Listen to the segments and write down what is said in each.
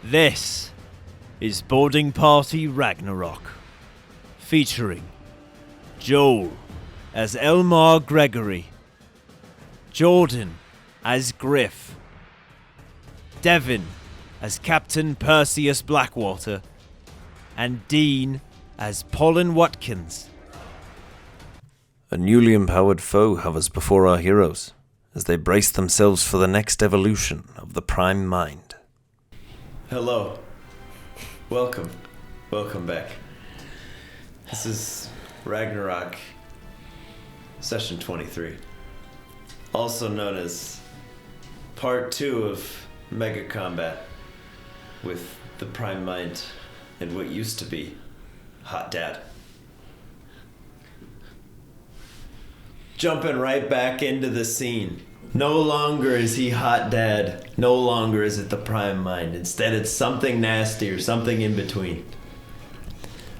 This is Boarding Party Ragnarok, featuring Joel as Elmar Gregory, Jordan as Griff, Devin as Captain Perseus Blackwater, and Dean as Pollen Watkins. A newly empowered foe hovers before our heroes as they brace themselves for the next evolution of the Prime Mind. Hello. Welcome. Welcome back. This is Ragnarok, Session 23. Also known as Part 2 of Mega Combat with the Prime Mind and what used to be Hot Dad. Jumping right back into the scene. No longer is he Hot Dad. No longer is it the Prime Mind. Instead, it's something nasty or something in between.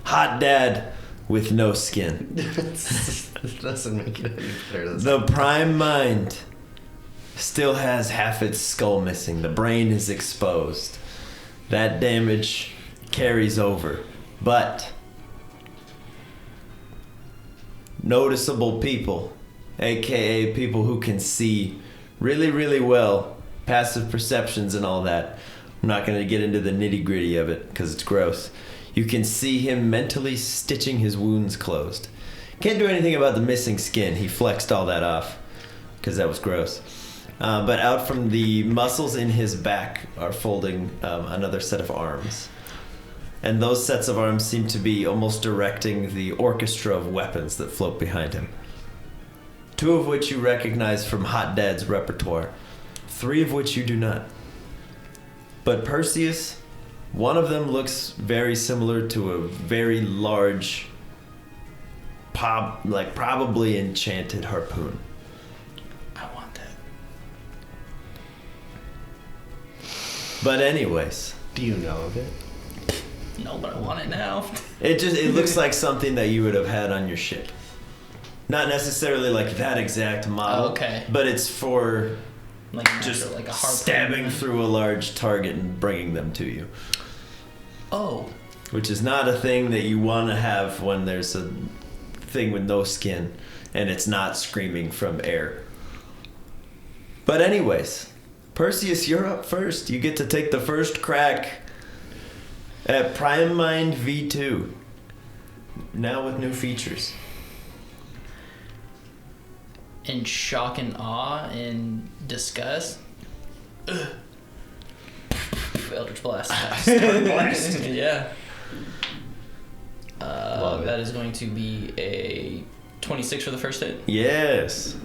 Hot Dad with no skin. It doesn't make it any better. The Prime Mind still has half its skull missing. The brain is exposed. That damage carries over. But noticeable people, aka people who can see really, really well, passive perceptions and all that. I'm not going to get into the nitty gritty of it because it's gross. You can see him mentally stitching his wounds closed. Can't do anything about the missing skin. He flexed all that off because that was gross. But out from the muscles in his back are folding another set of arms. And those sets of arms seem to be almost directing the orchestra of weapons that float behind him. 2 of which you recognize from Hot Dad's repertoire. 3 of which you do not. But Perseus, one of them looks very similar to a very large, probably enchanted harpoon. I want that. But anyways. Do you know of it? No, but I want it now. It looks like something that you would have had on your ship. Not necessarily like that exact model. Oh, okay. But it's for Like just like a harpoon. stabbing through a large target and bringing them to you. Oh. Which is not a thing that you want to have when there's a thing with no skin and it's not screaming from air. But anyways, Perseus, you're up first. You get to take the first crack at Prime Mind V2. Now with new features. In shock and awe and disgust. Ugh. Eldritch Blast. Blast. Yeah. Love it. That is going to be a 26 for the first hit. Yes.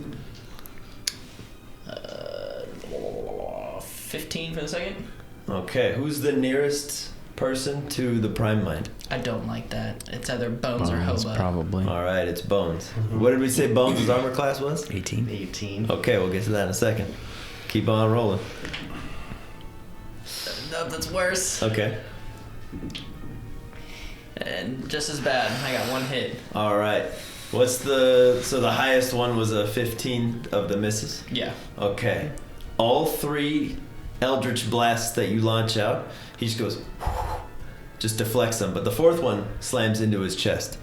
15 for the second. Okay, who's the nearest person to the Prime Mind? I don't like that. It's either Bones or Bones, Hoba. probably. All right, it's Bones. What did we say Bones' armor class was? 18. 18. Okay, we'll get to that in a second. Keep on rolling. No, that's worse. Okay. And just as bad. I got 1 hit. All right. So the highest one was a 15 of the misses? Yeah. Okay. All 3 Eldritch Blasts that you launch out, he just goes, just deflects them. But the 4th one slams into his chest,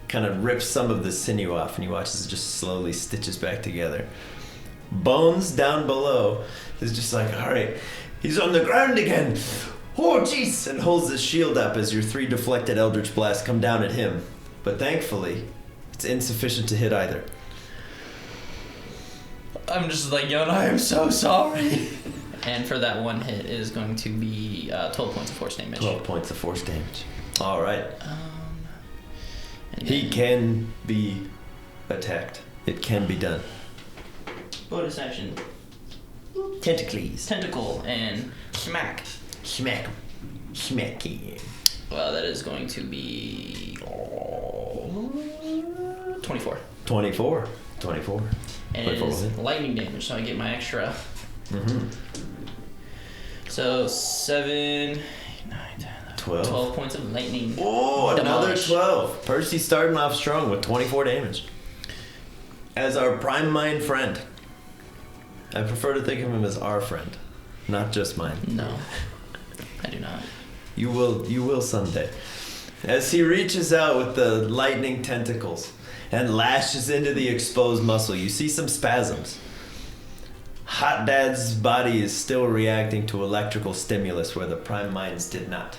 kind of rips some of the sinew off, and you watch as it just slowly stitches back together. Bones down below is just like, all right, he's on the ground again. Oh, jeez! And holds his shield up as your 3 deflected Eldritch Blasts come down at him. But thankfully, it's insufficient to hit either. I'm just like, Yon, I am so sorry. And for that 1 hit is going to be 12 points of force damage. 12 points of force damage. All right. And He then can be attacked. It can be done. bonus action, Tentacles. tentacle, and smack. Smack. Smacky. Well, that is going to be 24. 24. 24. And it 24 is hit. lightning damage, so I get my extra. Mm-hmm. So 7, 8, 9, 10, 12. 12 points of lightning. Oh, another Demolish. 12. Percy's starting off strong with 24 damage. As our Prime Mind friend. I prefer to think of him as our friend, not just mine. No, I do not. You will someday. As he reaches out with the lightning tentacles and lashes into the exposed muscle, you see some spasms. Hot Dad's body is still reacting to electrical stimulus where the Prime Minds did not.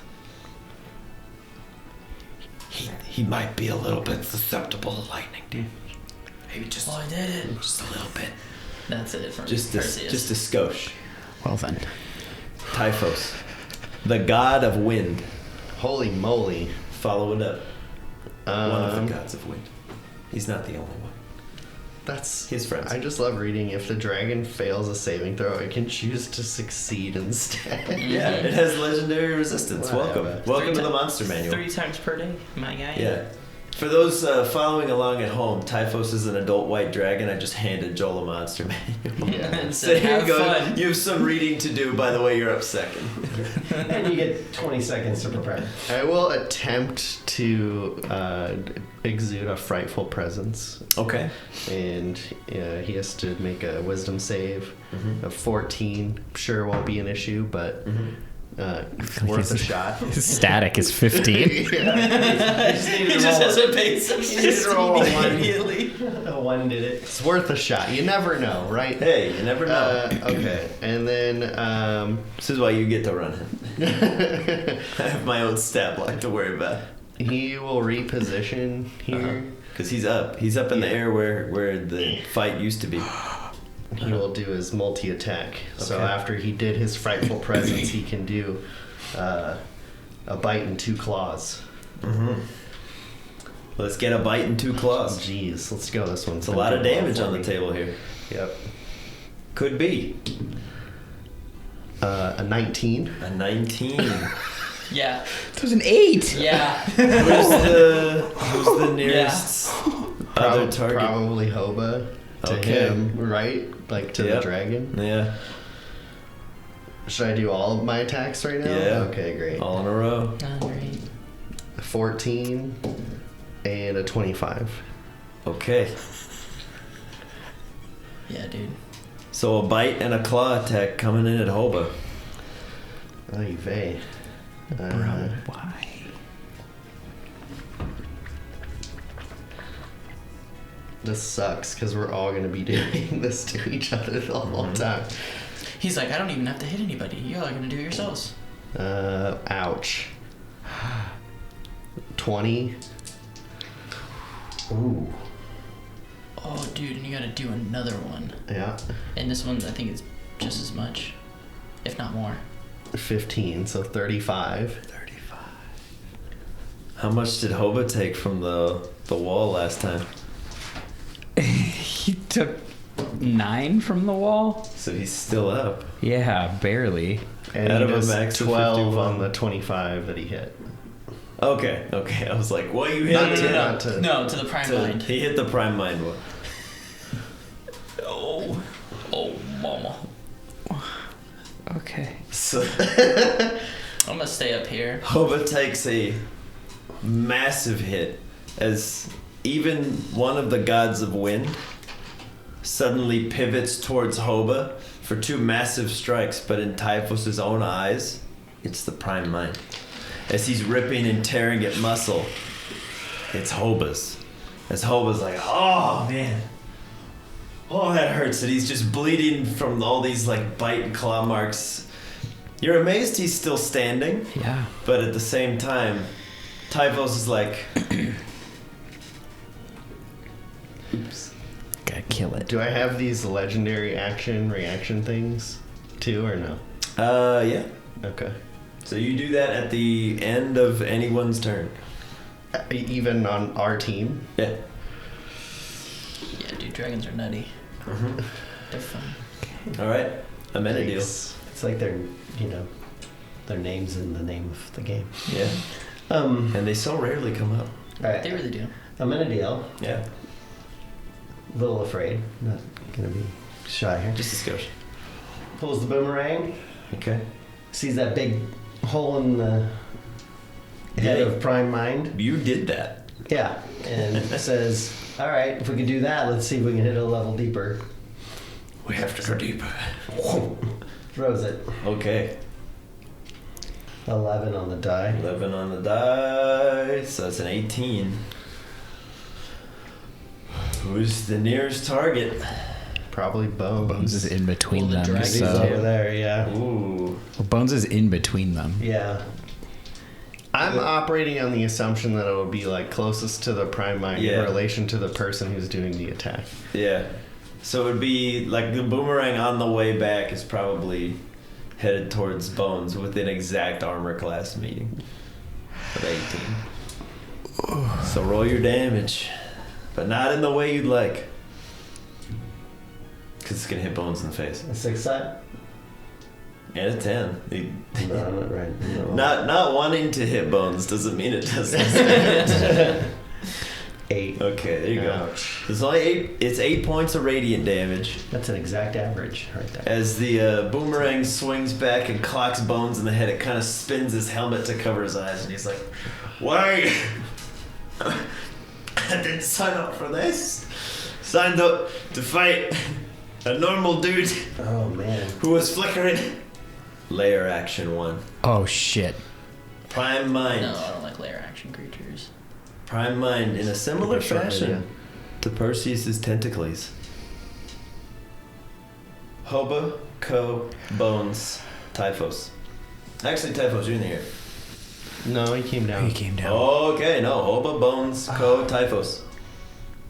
He might be a little bit susceptible to lightning, dude. Maybe just I did it. just a little bit. That's it from Just Perseus. a skosh. Well then. Typhos, the god of wind. Holy moly. Follow it up. One of Um, the gods of wind. He's not the only one. That's His friends. I just love reading. If the dragon fails a saving throw, it can choose to succeed instead. Yeah, it has legendary resistance. Whatever. Welcome to the ti- Monster Manual. 3 times per day, my guy. Yeah. For those following along at home, Typhos is an adult white dragon. I just handed Joel a Monster Manual. Yeah. And So said, here you have go. fun. You have some reading to do. By the way, you're up second. And you get 20 seconds to prepare. I will attempt to exude a frightful presence, Okay. and he has to make a wisdom save Mm-hmm. of 14. Sure, won't be an issue, but worth a shot. His static is 15. Yeah. He just has a base of You need to roll a 16 one. immediately. A 1 did it. It's worth a shot. You never know, right? Hey, you never know. Okay, and then This is why you get to run it. I have my own stat block to worry about. he will reposition here. Because he's up. He's up in the Yeah. air where the fight used to be. He will do his multi-attack. So Okay. after he did his frightful presence, he can do a bite and 2 claws. Mm-hmm. Let's get a bite and 2 claws. Jeez, let's go. This one's It's a lot of damage on the table here. Yep. Could be. A 19. A 19. Yeah. It was an 8. Yeah. Who's the nearest other target? Probably Hoba to Okay. him, right? Like to the Yep. dragon. Yeah. Should I do all of my attacks right now? Yeah. Okay, great. All in a row. Oh, great. 14 and a 25. Okay. Yeah, dude. So a bite and a claw attack coming in at Hoba. Oy vey. Why? This sucks because we're all going to be doing this to each other the whole time. He's like, I don't even have to hit anybody. You're all gonna do it yourselves. Ouch. 20. Ooh. Oh, dude, and you gotta do another one. Yeah. And this one, I think it's just as much, if not more. 15, so 35. 35. How much did Hoba take from the wall last time? He took 9 from the wall? So he's still up. Yeah, barely. And Out he of a does max of 12 51. on the 25 that he hit. Okay. I was like, what you hit? Not him to- to? not to- No, to the prime mind. He hit the prime mind one. Oh, mama. Okay. So I'm gonna stay up here. Hoba takes a massive hit as even one of the gods of wind suddenly pivots towards Hoba for 2 massive strikes, but in Typhos's own eyes, it's the prime mind. As he's ripping and tearing at muscle, it's Hoba's. As Hoba's like, oh man. Oh, that hurts. And he's just bleeding from all these like bite and claw marks. You're amazed he's still standing, Yeah. but at the same time, Typhos is like, oops. Gotta kill it. Do I have these legendary reaction things too, or no? Yeah. Okay. So you do that at the end of anyone's turn. Even on our team? Yeah. Yeah, dude, dragons are nutty. They're fun. All right. Amenadiel. Thanks. It's like their names in the name of the game. Yeah. And they so rarely come up. Alright. They really do. Amenadiel, Yeah. a little afraid, not gonna be shy here. Just a skosh. Pulls the boomerang, Okay. sees that big hole in the head Yeah. of Prime Mind. You did that. Yeah, and says, alright, if we can do that, let's see if we can hit it a level deeper. We have to go deeper. Throws it. Okay. 11 on the die. 11 on the die, so that's an 18. Who's the nearest target? Probably Bones. Bones is in between Well, the them. dragon's He's So over there, yeah. Ooh. well, Bones is in between them. Yeah. I'm operating on the assumption that it'll be like closest to the prime mind Yeah. in relation to the person who's doing the attack. Yeah. So it would be like the boomerang on the way back is probably headed towards Bones with an exact armor class meeting of 18. So roll your damage, but not in the way you'd like. Because it's going to hit Bones in the face. A 6 side? And a 10. No, not right. No. Not wanting to hit Bones doesn't mean it doesn't. 8. Okay, there you go. Ouch. It's only 8. It's 8 points of radiant damage. That's an exact average right there. As the boomerang swings back and clocks Bones in the head, it kind of spins his helmet to cover his eyes, and he's like, "Why? I didn't sign up for this. Signed up to fight a normal dude Oh, man. who was flickering." Layer action 1. Oh shit. Prime mind. No, I don't like layer action creatures. Prime mind in a similar Short fashion video. to Perseus' tentacles. Hoba, Ko, Bones, Typhos. Actually, Typhos, you're in the air. No, he came down. He came down. Okay, no. Hoba, Bones, Ko, Typhos.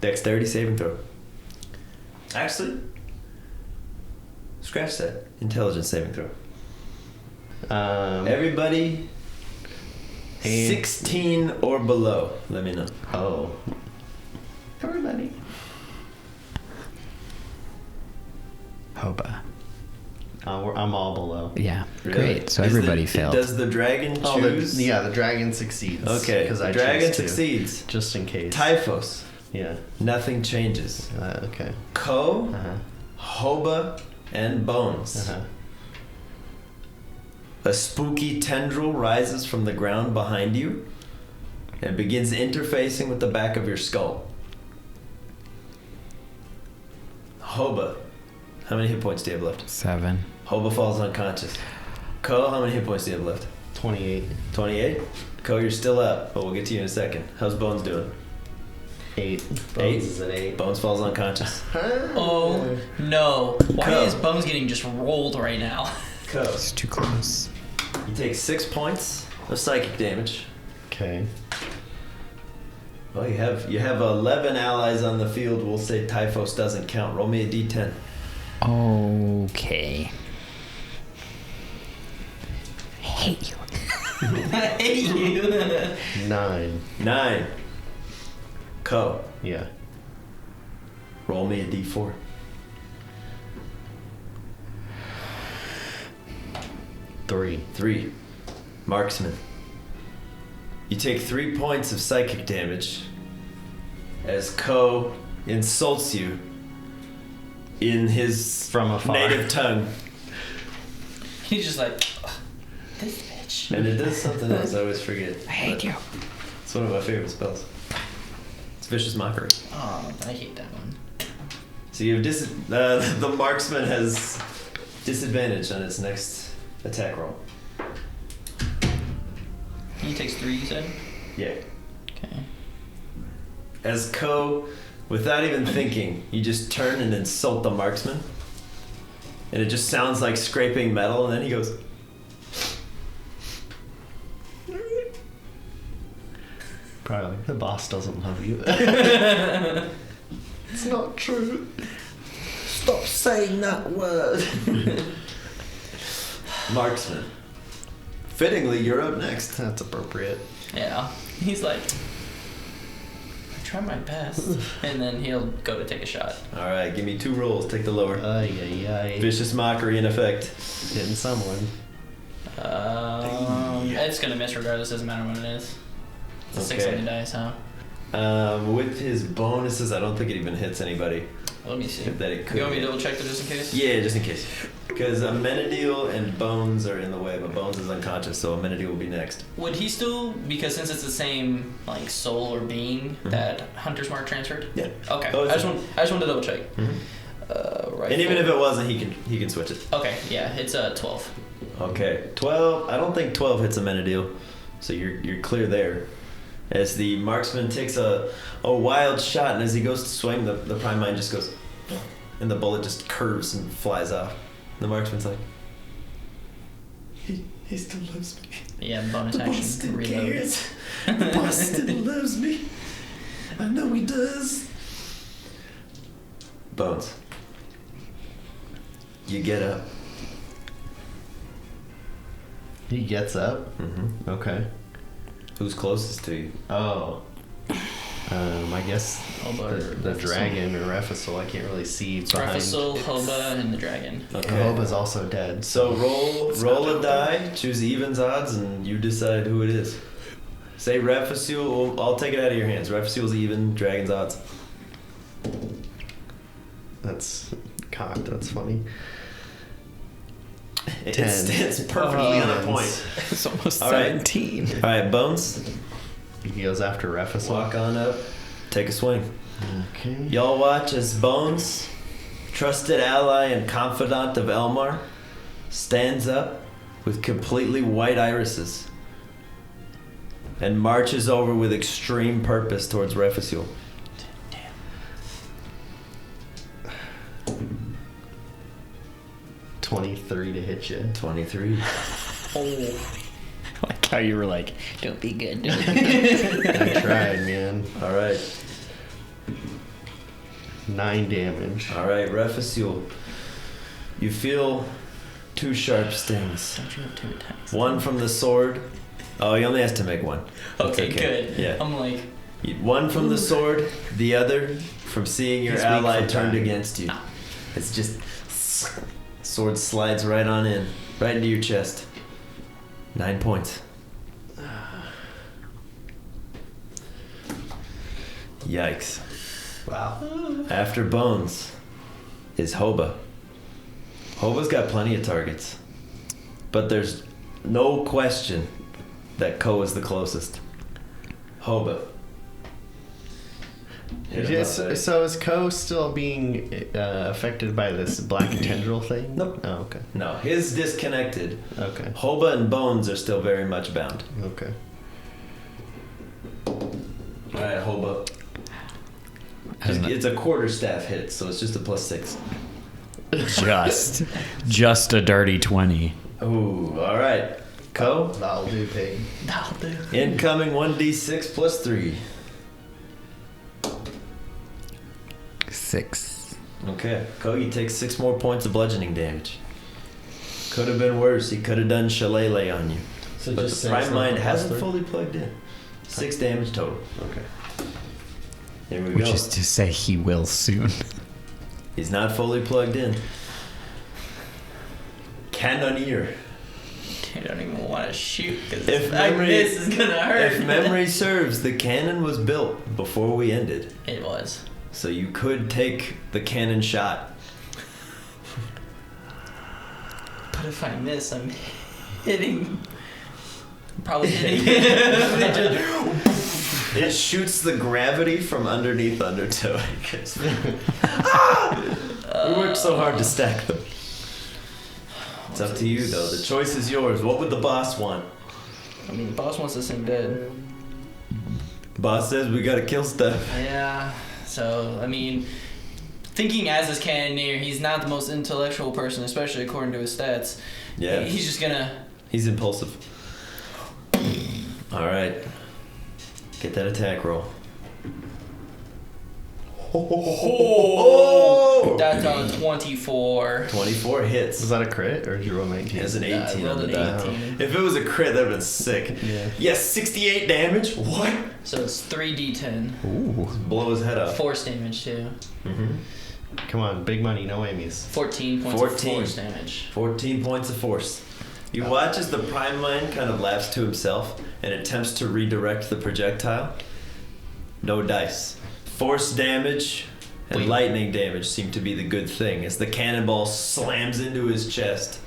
Dexterity saving throw. Actually, scratch that. Intelligence saving throw. Everybody, Hey. 16 or below. Let me know. Oh. Everybody. Hoba. I'm all below. Yeah. Really? Great. So Is everybody the- failed. Does the dragon Oh, choose? the dragon succeeds. Okay, because I dragon choose to, succeeds. just in case. Typhos, Yeah. nothing changes. Okay. Ko, Uh-huh. Hoba, and Bones. Uh-huh. A spooky tendril rises from the ground behind you and begins interfacing with the back of your skull. Hoba, how many hit points do you have left? 7. Hoba falls unconscious. Ko, how many hit points do you have left? 28. 28? Ko, you're still up, but we'll get to you in a second. How's Bones doing? 8. Bones is an 8. Bones falls unconscious. Oh no! Why Go. is Bones getting just rolled right now? Ko, It's too close. you take 6 points of psychic damage. Okay. Well, you have 11 allies on the field. We'll say Typhos doesn't count. Roll me a d10. Okay. I hate you. I hate you. 9. 9. Ko, Yeah. roll me a d4. 3. 3. Marksman. You take 3 points of psychic damage as Ko insults you in his From afar. native tongue. He's just like, "Ugh, this bitch. And it does something else I always forget. I hate you. It's one of my favorite spells. It's Vicious Mockery. Oh, I hate that one. So you have the marksman has disadvantage on its next attack roll. He takes 3, you said? Yeah. Okay. As Ko, without even thinking, you just turn and insult the marksman. And it just sounds like scraping metal, and then he goes. Probably. The boss doesn't love you. It's not true. Stop saying that word. Marksman. Fittingly, you're up next. That's appropriate. Yeah. He's like, I try my best. And then he'll go to take a shot. Alright, give me 2 rolls. Take the lower. Ay, ay, ay. Vicious Mockery in effect. Hitting someone. It's gonna miss regardless, doesn't matter what it is. It's a 6 Okay. on the dice, huh? With his bonuses, I don't think it even hits anybody. Let me see. That it could. You want me to double check that just in case? Yeah, just in case. Because Amenadiel and Bones are in the way, but Bones is unconscious, so Amenadiel will be next. Would he still, because since it's the same like soul or being that Hunter's Mark transferred? Yeah. Okay. Oh, I it's just wanted to double check. Mhm. Right. And even if it wasn't, he can switch it. Okay. Yeah, it's 12. Okay, 12. I don't think 12 hits a Menadil, so you're clear there. As the marksman takes a wild shot, and as he goes to swing, the prime mine just goes, and the bullet just curves and flies off. The marksman's like, he still loves me. Yeah, bonus The boss action. still Reload. cares. The boss still loves me. I know he does. Bones. You get up. He gets up. Mm-hmm. Okay. Who's closest to you? Oh. I guess Hoba or the Refusal. dragon or Refusal. I can't really see It's behind. Refusal, Hoba, and the dragon. Hoba's also dead. So roll a die, choose evens odds, and you decide who it is. Say Refusul. I'll take it out of your hands. Refusul's even, dragon's odds. That's cocked. That's funny. It 10. stands perfectly on a point. It's almost All right. 17. All right, Bones, He goes after Refusal. walk on up, take a swing. Okay. Y'all watch as Bones, trusted ally and confidant of Elmar, stands up with completely white irises and marches over with extreme purpose towards Refusul. 23 to hit you. 23. Oh. Like how you were like, don't be good. Don't be good. I tried, man. All right. 9 damage. All right, Refusul. You feel 2 sharp stings. Don't you have 2 attacks? One from the sword. Oh, he only has to make one. That's Okay, good. Yeah. I'm like, One from the sword, the other from seeing your He's weak ally from turned dying. against you. It's just sword slides right on in, right into your chest. 9 points. Yikes. Wow. After Bones is Hoba. Hoba's got plenty of targets, but there's no question that Ko is the closest. Hoba. Hit him Yes, up there. so is Ko still being affected by this black tendril thing? Nope. Oh, okay. No, his disconnected. Okay. Hoba and Bones are still very much bound. Okay. Alright, Hoba. Hasn't it- It's a quarterstaff hit, so it's just a +6. just a dirty 20. Ooh, alright. Ko, That'll do, pig. that'll do. incoming 1d6 +3. 6. Okay, Ko, you take 6 more points of bludgeoning damage. Could have been worse. He could have done shillelagh on you. So But just the 6 prime mind plus hasn't 3? fully plugged in. 6 damage total. Okay. There we Which go. is to say he will soon. He's not fully plugged in. Cannoneer. I don't even want to shoot because If if I memory- miss, it's gonna hurt. If memory serves, the cannon was built before we ended. It was. So you could take the cannon shot. But if I miss, I'm hitting. Probably hitting. It shoots the gravity from underneath Undertow. We worked so hard to stack them. It's up to you, though. The choice is yours. What would the boss want? I mean, the boss wants this thing dead. Boss says we gotta kill stuff. Yeah. So I mean, thinking as his cannoneer, he's not the most intellectual person, especially according to his stats. Yeah. He's just gonna. He's impulsive. Alright. Get that attack roll. Oh! That's on 24. 24 hits. Was that a crit or did you roll 19? Has an Yeah, I 18 on rolled the an die. 18. If it was a crit, that would have been sick. Yeah. Yes, 68 damage. What? So it's 3d10. Ooh. Blow his head up. Force damage too. Mm-hmm. Come on, big money, no Amy's. 14 points 14. of force damage. 14 points of force. You watch as the prime mind kind of laughs to himself and attempts to redirect the projectile. No dice. Force damage and Wait. lightning damage seem to be the good thing as the cannonball slams into his chest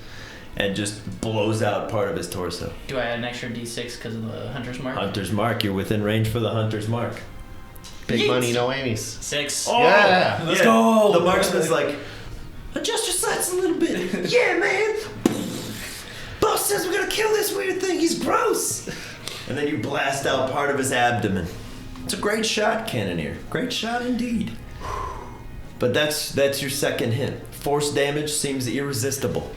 and just blows out part of his torso. Do I add an extra d6 because of the hunter's mark? Hunter's mark. You're within range for the hunter's mark. Big Yeet. money, no Amy's. 6. Oh, Yeah, let's go. The marksman's like, adjust your sights a little bit. Yeah, man. Boom. boss says we're gonna kill this weird thing. He's gross. And then you blast out part of his abdomen. It's a great shot, Cannoneer. Great shot indeed. But that's your second hit. Force damage seems irresistible.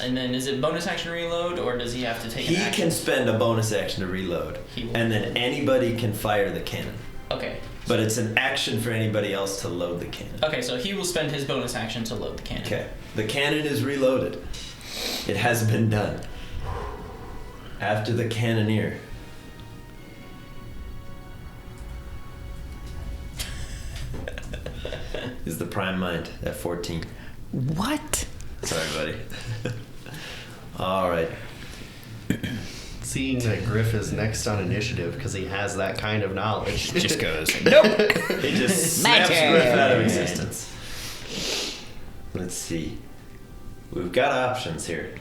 And then is it bonus action reload, or does he have to take an He action? can spend a bonus action to reload. He will. And then anybody can fire the cannon. Okay. But it's an action for anybody else to load the cannon. Okay, so he will spend his bonus action to load the cannon. Okay. The cannon is reloaded. It has been done. After the Cannoneer. Is the Prime Mind at 14. What? Sorry, buddy. All right. Seeing that Griff is next on initiative because he has that kind of knowledge. Just goes, nope. He just My snaps turn. Griff out of existence. Let's see. We've got options here.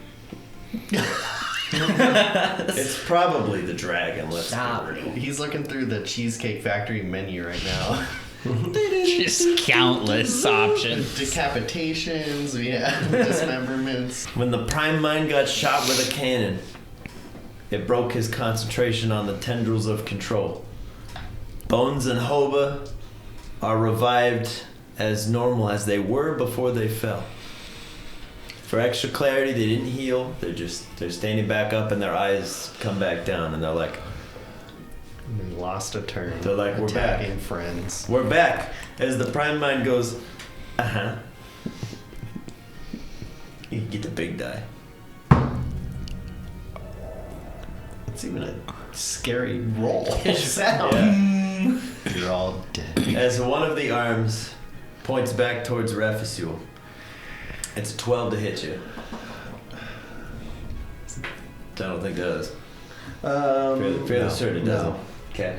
It's probably the dragon. Let's Stop. be real. He's looking through the Cheesecake Factory menu right now. Just countless options. Decapitations, dismemberments. When the Prime Mind got shot with a cannon, it broke his concentration on the tendrils of control. Bones and Hoba are revived as normal as they were before they fell. For extra clarity, they didn't heal. They're standing back up and their eyes come back down and they're like, We lost a turn. They're like, we're back. Attacking friends. we're back. As the Prime Mind goes, uh-huh. You can get the big die. It's even a scary roll. Sound. Yeah. You're all dead. As one of the arms points back towards Refusul, it's a 12 to hit you. I don't think it does. Fairly certain it doesn't. No. Okay.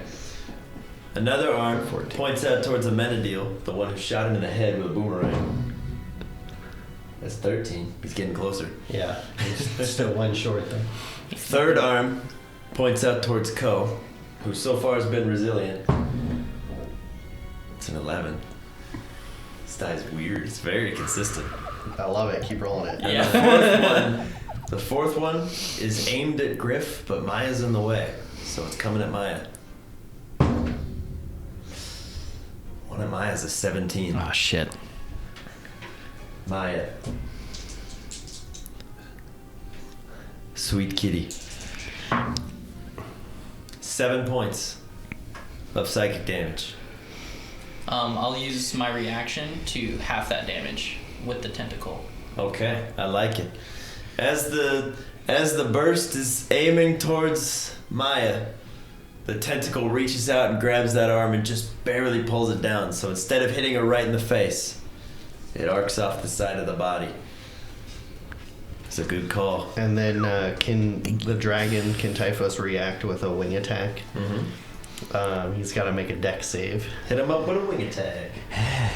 Another arm points out towards Amenadiel, the one who shot him in the head with a boomerang. That's 13. He's getting closer. Yeah, it's still one short though. Third arm points out towards Ko, who so far has been resilient. It's an 11. This die's weird. It's very consistent. I love it. Keep rolling it. And the fourth one is aimed at Griff, but Maya's in the way, so it's coming at Maya. One of Maya's a 17. Oh shit. Maya. Sweet kitty. 7 points of psychic damage. I'll use my reaction to half that damage with the tentacle. Okay, I like it. As the burst is aiming towards Maya, the tentacle reaches out and grabs that arm and just barely pulls it down. So instead of hitting her right in the face, it arcs off the side of the body. It's a good call. And then can Typhus react with a wing attack? Mm-hmm. He's got to make a dex save. Hit him up with a wing attack.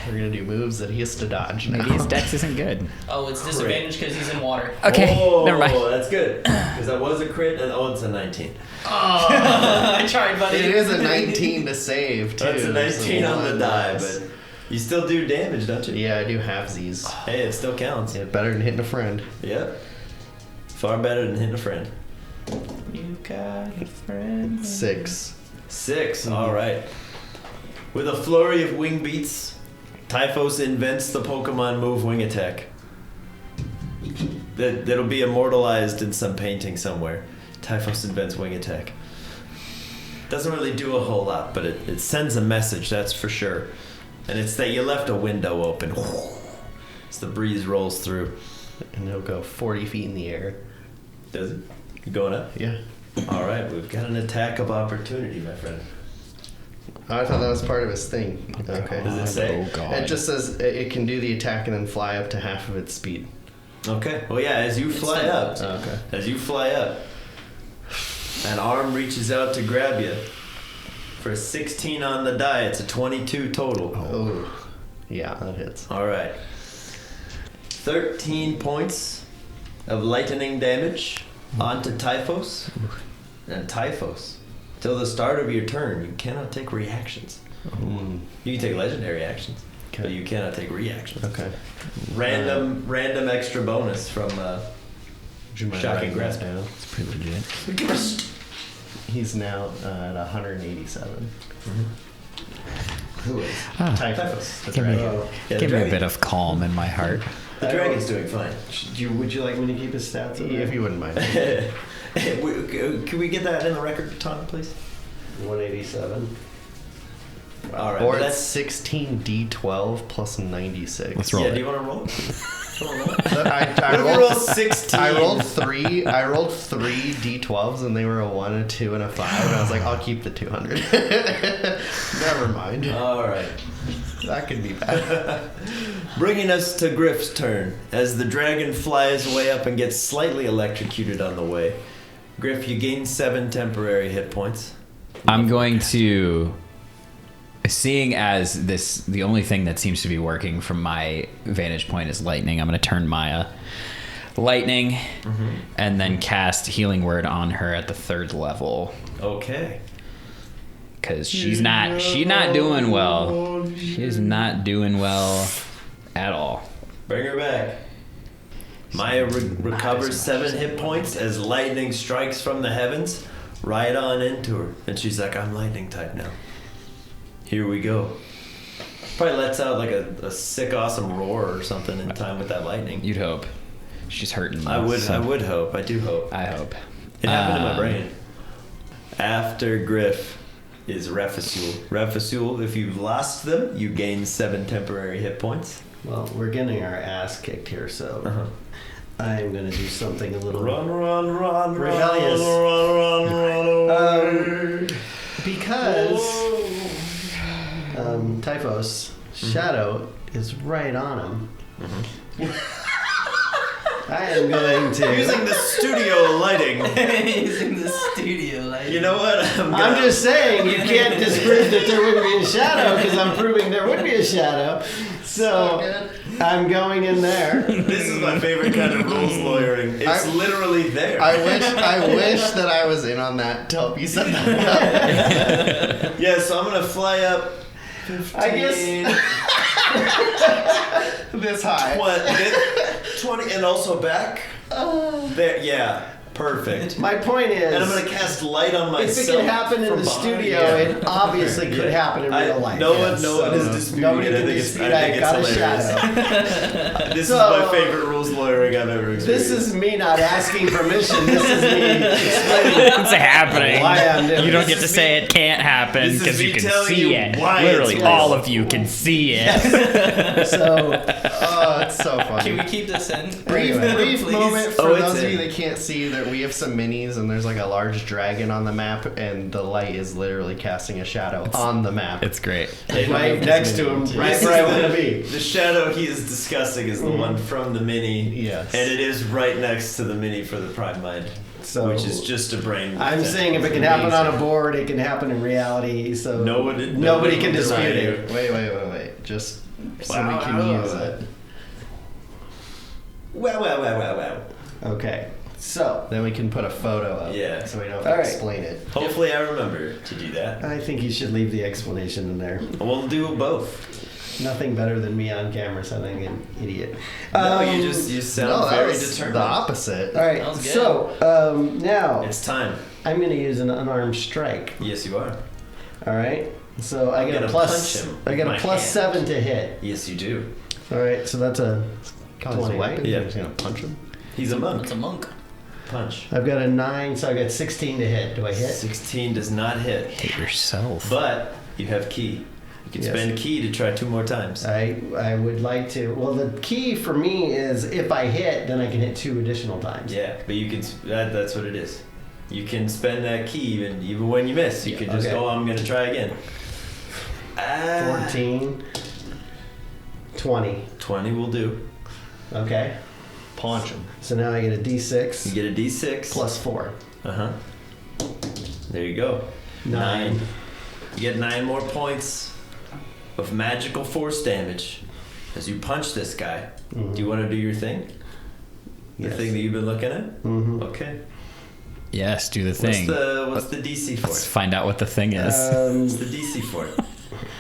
We're going to do moves that he has to dodge now. Maybe his dex isn't good. Oh, it's disadvantage because he's in water. Okay, Oh, never mind. that's good. Because that was a crit and it's a 19. I tried, buddy. It is a 19 to save, too. That's a 19 on the one die, less. but you still do damage, don't you? Yeah, I do halvesies. Hey, it still counts. Yeah, better than hitting a friend. Yep. Far better than hitting a friend. You got a friend. 6. 6, alright. With a flurry of wing beats, Typhos invents the Pokemon move wing attack. That'll be immortalized in some painting somewhere. Typhos invents wing attack. Doesn't really do a whole lot, but it sends a message, that's for sure. And it's that you left a window open. As the breeze rolls through. And he'll go 40 feet in the air. Does it? You going up? Yeah. Alright, we've got an attack of opportunity, my friend. I thought that was part of his thing. Okay. Does it say? Oh god. It just says it can do the attack and then fly up to half of its speed. Okay. Well, yeah, as you fly up, an arm reaches out to grab you. For a 16 on the die, it's a 22 total. Oh. Yeah, that hits. All right. 13 points of lightning damage onto Typhos. And Typhos, till the start of your turn, you cannot take reactions. You can take legendary actions, but you cannot take reactions. Okay. Random extra bonus from Would you mind Shocking writing that grasp. down? It's pretty legit. He's now at 187. Who is? Typhus. The Give me, dragon. Yeah, the give me a dragon. bit of calm in my heart. The dragon's doing fine. Would you like me to keep his stats? in If there? you wouldn't mind. Can we get that in the record, Tom, please? 187. All right. Or but it's 16d12 plus 96. Let's roll Yeah, it. do you want to roll? I What if we roll 16? I rolled three d12s and they were a 1, a 2, and a 5. And I was like, I'll keep the 200. Never mind. All right. That could be bad. Bringing us to Griff's turn. As the dragon flies way up and gets slightly electrocuted on the way. Griff, you gain 7 temporary hit points. I'm going to, seeing as the only thing that seems to be working from my vantage point is lightning, I'm going to turn my lightning and then cast Healing Word on her at the 3rd level. Okay. Because she's not doing well. She's not doing well at all. Bring her back. Maya recovers 7 hit points as lightning strikes from the heavens right on into her. And she's like, I'm lightning type now. Here we go. Probably lets out like a sick, awesome roar or something in time with that lightning. You'd hope. She's hurting. I would so hope. I do hope. I hope. It happened in my brain. After Griff is Refasul. Refasul, if you've lost them, you gain 7 temporary hit points. Well, we're getting our ass kicked here, so I'm going to do something a little run, rebellious. Run. Because Typhos Shadow is right on him. I am going to Using the studio lighting. Using the studio light. You know what? I'm just saying you can't disprove that there wouldn't be a shadow because I'm proving there would be a shadow. So I'm going in there. This is my favorite kind of rules lawyering. It's literally there. I wish that I was in on that to help you set that up. Yeah, so I'm gonna fly up 15, I guess This high. 20 and also back. There, yeah. Perfect. my point is, And I'm gonna cast light on myself. if it can happen in from the behind. studio, Yeah. it obviously could happen in real life. No one is disputing Nobody it. I can think dispute I think I got a it's hilarious. shadow. This So, is my favorite rules lawyering I've ever experienced. This is me not asking permission. This is me explaining It's happening. why I'm doing You don't this. get to say it can't happen this is because me you can telling see you it. why Literally, it's all real. of you can see it. So Oh, it's so funny. Can we keep this in? Brief Please. moment for Oh, it's those of in. you that can't see that we have some minis and there's like a large dragon on the map and the light is literally casting a shadow on the map. It's great. right next to him, right This where I is want to be. The shadow he is discussing is the one from the mini. Yes. And it is right next to the mini for the Prime Mind. So which is just a brain. I'm saying if it can happen on a board, it can happen in reality. So Nobody nobody can will dispute deny it. Wait. Just so we can use it. Wow. Okay, so Then we can put a photo up. Yeah. So we don't have All to right. explain it. Hopefully I remember to do that. I think you should leave the explanation in there. We'll do both. Nothing better than me on camera sounding an idiot. No, you sound No, that very was determined. the opposite. All right, That was good. so now It's time. I'm going to use an unarmed strike. Yes, you are. All right, so I I'm get a gonna plus. punch him I get with a my plus hand. 7 to hit. Yes, you do. All right, so that's a. Call his 20. weapon. Yeah. You're just gonna punch him. He's a monk. It's a monk. Punch. I've got a 9, so I got 16 to hit. Do I hit? 16 does not hit. Hit yourself. But you have key. You can Yes. spend key to try 2 more times. I would like to. Well, the key for me is if I hit, then I can hit 2 additional times. Yeah, but you can. That's what it is. You can spend that key even when you miss. You can just okay. go. I'm gonna try again. 14, 20. 20 will do. Okay. Punch him. So now I get a You D6 get a D6 plus 4. There you go. 9. You get 9 more points of magical force damage as you punch this guy. Mhm. Do you want to do your thing? The Yes. thing that you've been looking at? Mm-hmm. Okay. Yes, do the thing. What's the DC for Let's it? find out what the thing is. What's the DC for it?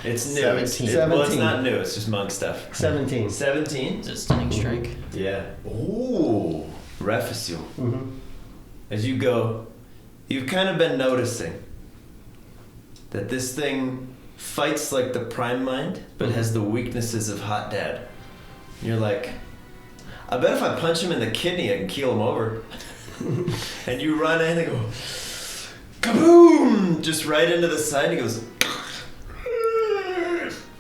It's new. 17. Well, it's 17. not new. It's just monk stuff. 17. 17. Is it stunning strike? Yeah. Ooh. Refisul. Mm-hmm. As you go, you've kind of been noticing that this thing fights like the Prime Mind, but has the weaknesses of Hot Dad. You're like, I bet if I punch him in the kidney, I can keel him over. And you run in and go, kaboom! Just right into the side. He goes,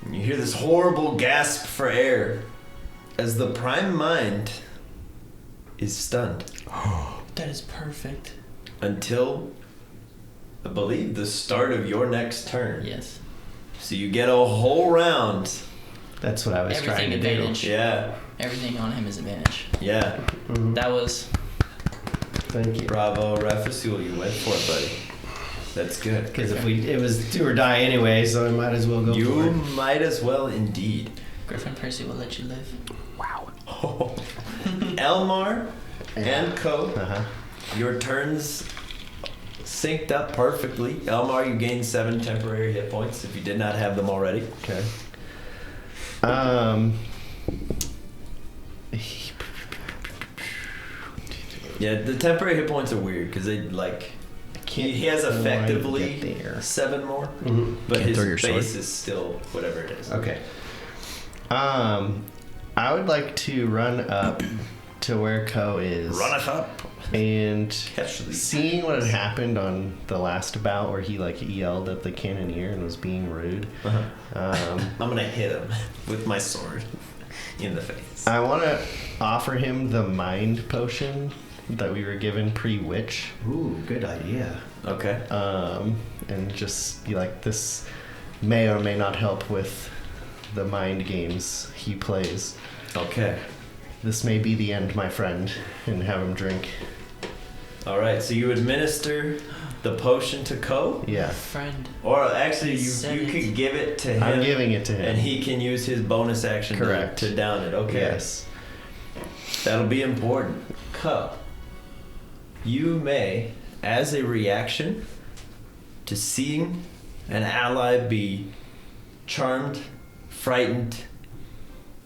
and you hear this horrible gasp for air as the Prime Mind is stunned. That is perfect. Until, I believe, the start of your next turn. Yes. So you get a whole round. That's what I was trying to advantage. do. Yeah. Everything on him is advantage. Yeah. Mhm. That was. Thank you. Bravo, Refisul, you went for it, buddy. That's good. Because it was do or die anyway, so I might as well go for You it. might as well indeed. Griffin Percy will let you live. Elmar and Co. Uh-huh. Your turns synced up perfectly. Elmar, you gained 7 temporary hit points if you did not have them already. Okay. Yeah, the temporary hit points are weird because they like he has quite effectively get there. 7 more, Mhm. but Can't his throw your base sword. is still whatever it is. Okay. I would like to run up to where Ko is. Runneth up. And Catch these. seeing what had happened on the last bout where he like yelled at the cannoneer and was being rude. I'm gonna hit him with my sword in the face. I want to offer him the mind potion that we were given pre-witch. Ooh, good idea. Okay. And just be like, this may or may not help with the mind games he plays. Okay. This may be the end, my friend, and have him drink. All right. So you administer the potion to Ko, Yeah, Friend. or actually you Said it. could give it to him. I'm giving it to him. And he can use his bonus action Correct. to down it. Okay. Yes. That'll be important. Ko, you may, as a reaction to seeing an ally be charmed, frightened,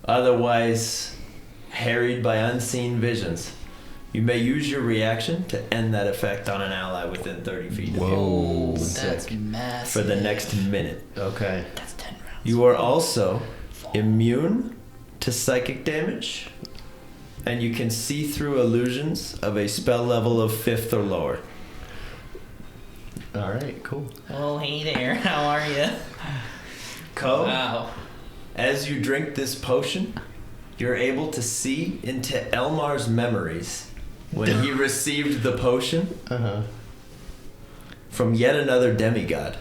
otherwise harried by unseen visions, you may use your reaction to end that effect on an ally within 30 feet of you Whoa. That's massive. for the next minute. Okay. That's 10 rounds. You are also immune to psychic damage, and you can see through illusions of a spell level of 5th or lower. All right. Cool. Oh, hey there. How are you? Ko, Wow. as you drink this potion, you're able to see into Elmar's memories when he received the potion Uh huh. from yet another demigod.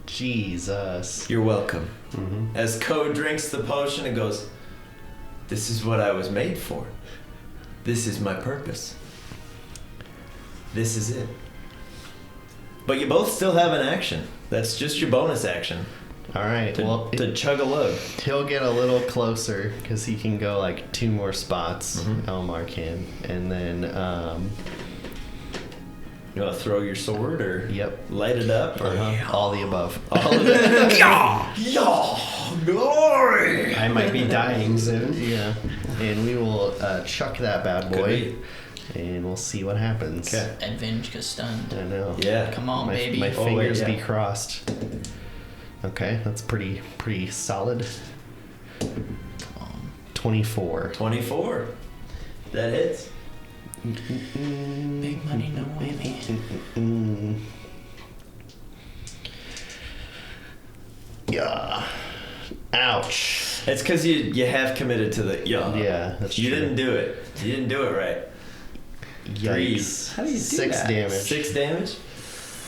Jesus. You're welcome. Mm-hmm. As Ko drinks the potion and goes, this is what I was made for. This is my purpose. This is it. But you both still have an action. That's just your bonus action. All right. To, Well, to chug a lug. he'll get a little closer because he can go like 2 more spots. Mhm. Elmar can, and then You want to throw your sword or yep. light it up? Or All the above. all of it? Yeah! Glory! I might be dying soon. Yeah. And we will chuck that bad Could boy, be. and we'll see what happens. Okay. Advantage because stunned. I know. Yeah. Come on, my, baby. My Oh, wait, fingers yeah. be crossed. Okay, that's pretty solid. Come on. 24. 24. That hits. Big money, no whammy. Yeah. Ouch. It's because you have committed to the Yeah, that's You true. didn't do it. You didn't do it right. Yikes. How do you do 6 that? damage. 6 damage?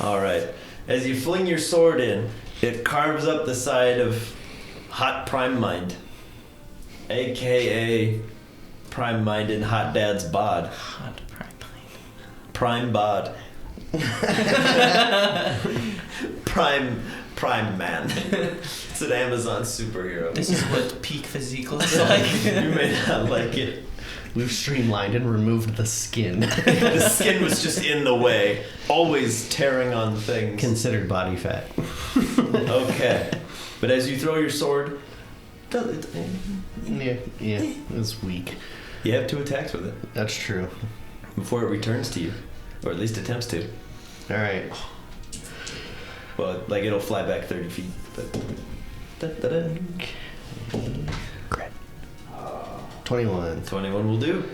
Alright. As you fling your sword in, it carves up the side of Hot Prime Mind. AKA Prime Mind in Hot Dad's bod. Hot Prime prime mind. bod. Prime Man. It's an Amazon superhero. This is what peak physique looks like. You may not like it. We've streamlined and removed the skin. The skin was just in the way, always tearing on things. Considered body fat. Okay. But as you throw your sword, yeah, it was weak. you have 2 attacks with it. That's true. before it returns to you, or at least attempts to. All right. Well, like it'll fly back 30 feet. But 21. 21 will do.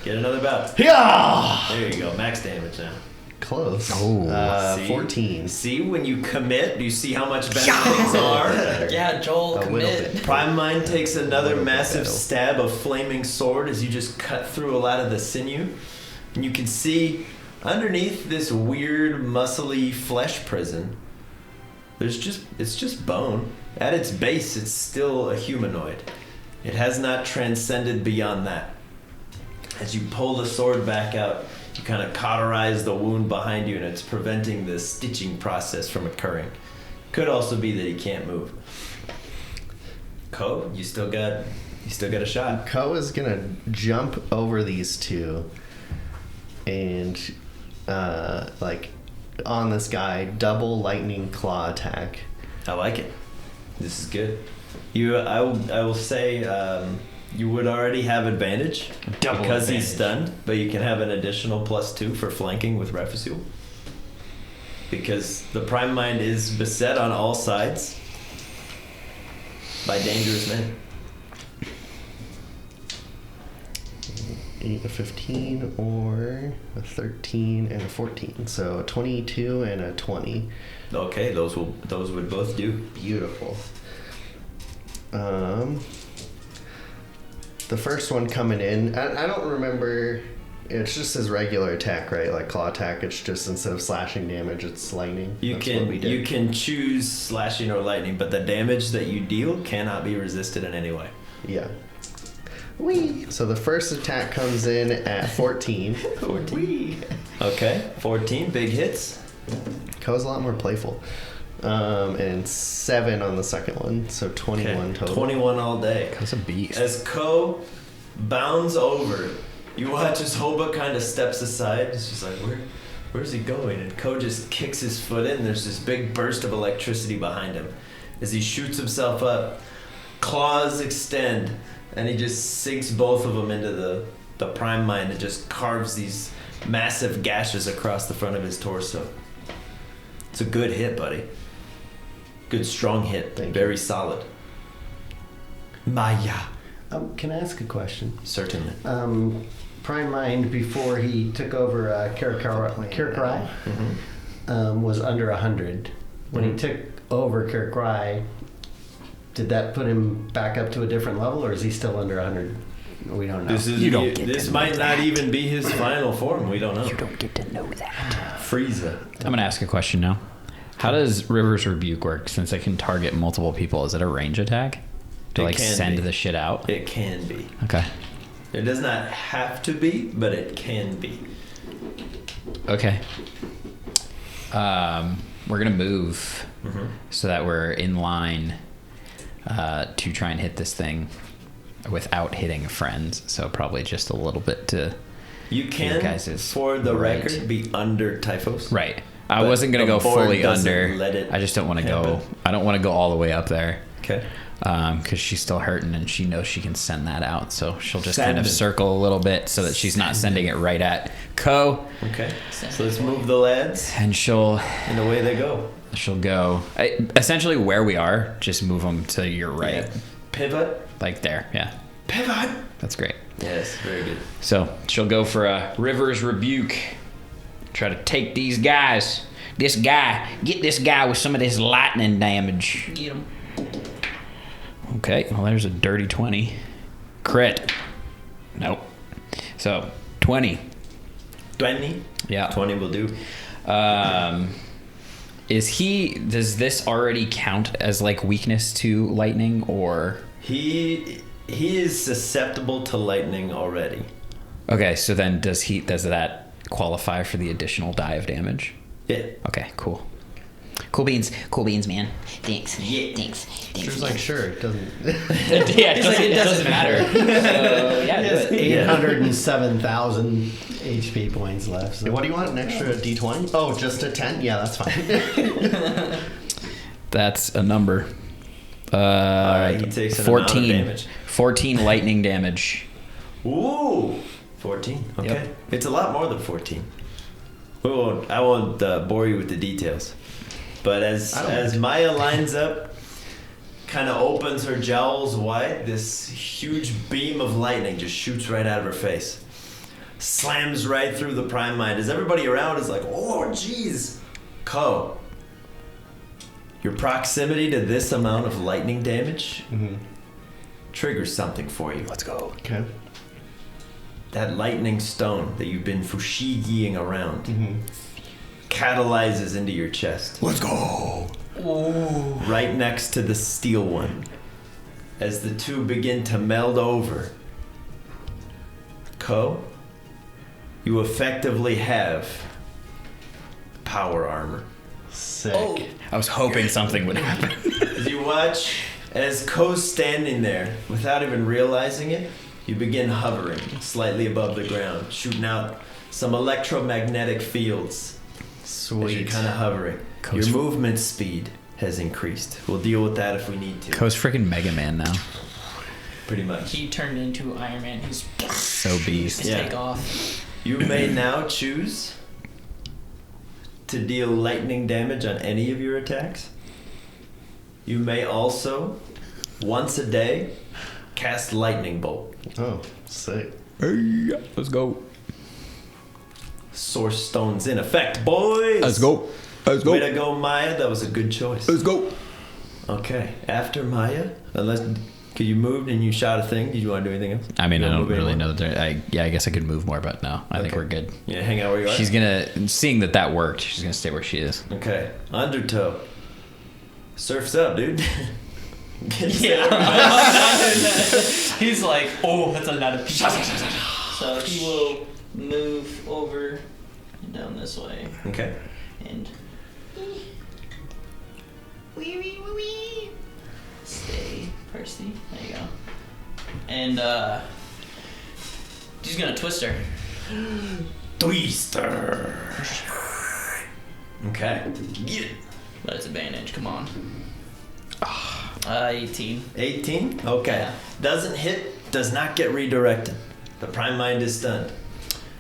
Get another bout. Yeah. There you go. Max damage now. Close. See? 14. See, when you commit, do you see how much better things are? Yeah, Joel, A little commit. bit. Prime Mind takes another Little bit massive better. stab of flaming sword as you just cut through a lot of the sinew. And you can see underneath this weird, muscly flesh prison, it's just bone. At its base, it's still a humanoid. It has not transcended beyond that. As you pull the sword back out, you kind of cauterize the wound behind you, and it's preventing the stitching process from occurring. Could also be that he can't move. Ko, you still got a shot. Ko is gonna jump over these two and like on this guy, double lightning claw attack. I like it. This is good. I will say you would already have advantage Double because he's advantage. stunned, but you can have an additional +2 for flanking with Refusil. Because the Prime Mind is beset on all sides by dangerous men. A 15 or a 13 and a 14. So a 22 and a 20. Okay, those would both do. Beautiful. The first one coming in, I don't remember. It's just his regular attack, right? Like claw attack. It's just instead of slashing damage, it's lightning. You That's what we did. you can choose slashing or lightning, but the damage that you deal cannot be resisted in any way. Yeah. Wee. So the first attack comes in at 14. 14. Okay, 14 big hits. Ko's a lot more playful. And 7 on the second one, so 21 Okay, total. 21 all day. That's a beast. As Ko bounds over, you watch as Hoba kind of steps aside. It's just like, where's he going? And Ko just kicks his foot in. There's this big burst of electricity behind him. As he shoots himself up, claws extend, and he just sinks both of them into the Prime Mind and just carves these massive gashes across the front of his torso. It's a good hit, buddy. Good, strong hit. Thank Very solid. Maya. Can I ask a question? Certainly. Prime Mind, before he took over Kirkrai, was under 100. When he took over Kirkrai, did that put him back up to a different level, or is he still under 100? We don't know. This might not even be his final form. We don't know. You don't get to know that. Frieza. I'm gonna ask a question now. How does River's Rebuke work? Since it can target multiple people, is it a range attack? To It like can send be. the shit out? It can be. Okay. It does not have to be, but it can be. Okay. We're gonna move so that we're in line to try and hit this thing without hitting friends. So probably just a little bit to. You can, Your guys is for the right. record, be under Typhos. Right. I But wasn't gonna the go board fully doesn't under. let it I just don't want to go. happen. I don't want to go all the way up there. Okay. Because she's still hurting and she knows she can send that out. So she'll just kind of Send. circle a little bit so that she's not sending it right at Ko. Okay. So let's move the lads, And she'll and away they go. go essentially where we are. Just move them to your right, Yeah. Pivot. like there. Yeah, Pivot. that's great. Yes, very good. So she'll go for a River's Rebuke. Try to take these guys. Get this guy with some of this lightning damage. Eat him. Okay, well there's a dirty 20. Crit. Nope. So 20. 20. Yeah. 20 will do. Does this already count as like weakness to lightning, or? He is susceptible to lightning already. Okay, so then does that qualify for the additional die of damage? Yeah. Okay, cool. Cool beans, man. Thanks. Yeah. Thanks. She was like, sure, it doesn't. Yeah, it doesn't matter. So, yeah, do it. 807,000 HP points left. So. What do you want? An extra D20? Oh, just a 10? Yeah, that's fine. That's a number. Alright, he takes an amount of 14. damage. 14 lightning damage. Ooh. 14. Okay. Yep. It's a lot more than 14. I won't bore you with the details. But as Maya lines up, kind of opens her jowls wide, this huge beam of lightning just shoots right out of her face. Slams right through the Prime Mind as everybody around is like, oh, jeez. Ko, your proximity to this amount of lightning damage triggers something for you. Let's go. Okay. That lightning stone that you've been fushigiing around catalyzes into your chest. Let's go. Right next to the steel one. As the two begin to meld over. Ko, you effectively have power armor. Sick. I was hoping something would happen. As you watch, as Ko's standing there, without even realizing it, you begin hovering slightly above the ground, shooting out some electromagnetic fields. As you're Sweet. kind of hovering. Ko's Your movement speed has increased. We'll deal with that if we need to. Ko's freaking Mega Man now. Pretty much. He turned into Iron Man. He's So beast. Yeah. take off. You may now choose to deal lightning damage on any of your attacks. You may also, once a day, cast Lightning Bolt. Oh, sick. Hey, let's go. Source Stone's in effect, boys! Let's go. Let's go. Way to go, Maya. That was a good choice. Let's go. Okay, after Maya, unless... Cause you moved and you shot a thing. Did you want to do anything else? I mean, You I wanna don't move really anymore? know that. I guess I could move more, but no, I think Okay. we're good. Yeah, hang out where you are. She's gonna, seeing that worked, she's gonna stay where she is. Okay, Undertow. Surf's up, dude. He's like, oh, that's a lot of people. So he will move over and down this way Okay. and stay, Percy. There you go. And he's gonna twist her. Twister. Okay. Get it. But it's advantage. Come on. 18. 18? Okay. Yeah. Doesn't hit, does not get redirected. The Prime Mind is stunned.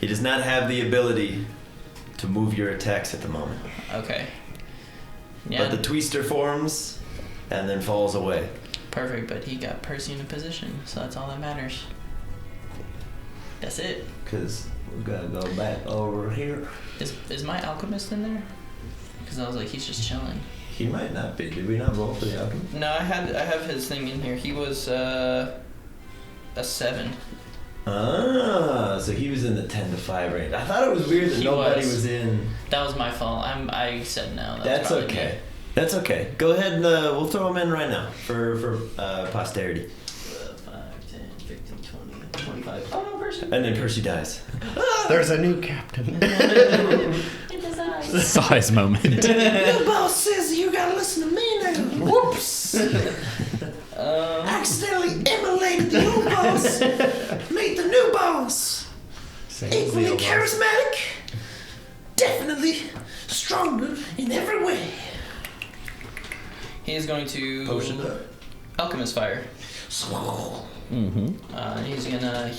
He does not have the ability to move your attacks at the moment. Okay. Yeah. But the Twister forms and then falls away. Perfect. But he got Percy in a position, so that's all that matters. That's it. Because we gotta go back over here. Is my alchemist in there? Because I was like, he's just chilling. He might not be. Did we not roll for the alchemy? No, I have his thing in here. He was a 7. Ah, so he was in the 10 to 5 range. I thought it was weird that He nobody was. was in. That was my fault. I said no. That's probably okay. me. That's okay. Go ahead and we'll throw him in right now for posterity. 5, 10, 15, 20, 25. Oh no, Percy. And then Percy dies. There's a new captain. In his eyes. Size moment. The boss says you gotta listen to me now. Whoops! Accidentally emulated the old boss. Made the new boss. Equally charismatic. Definitely stronger in every way. He is going to Potion up. alchemist fire. Mm-hmm. He's gonna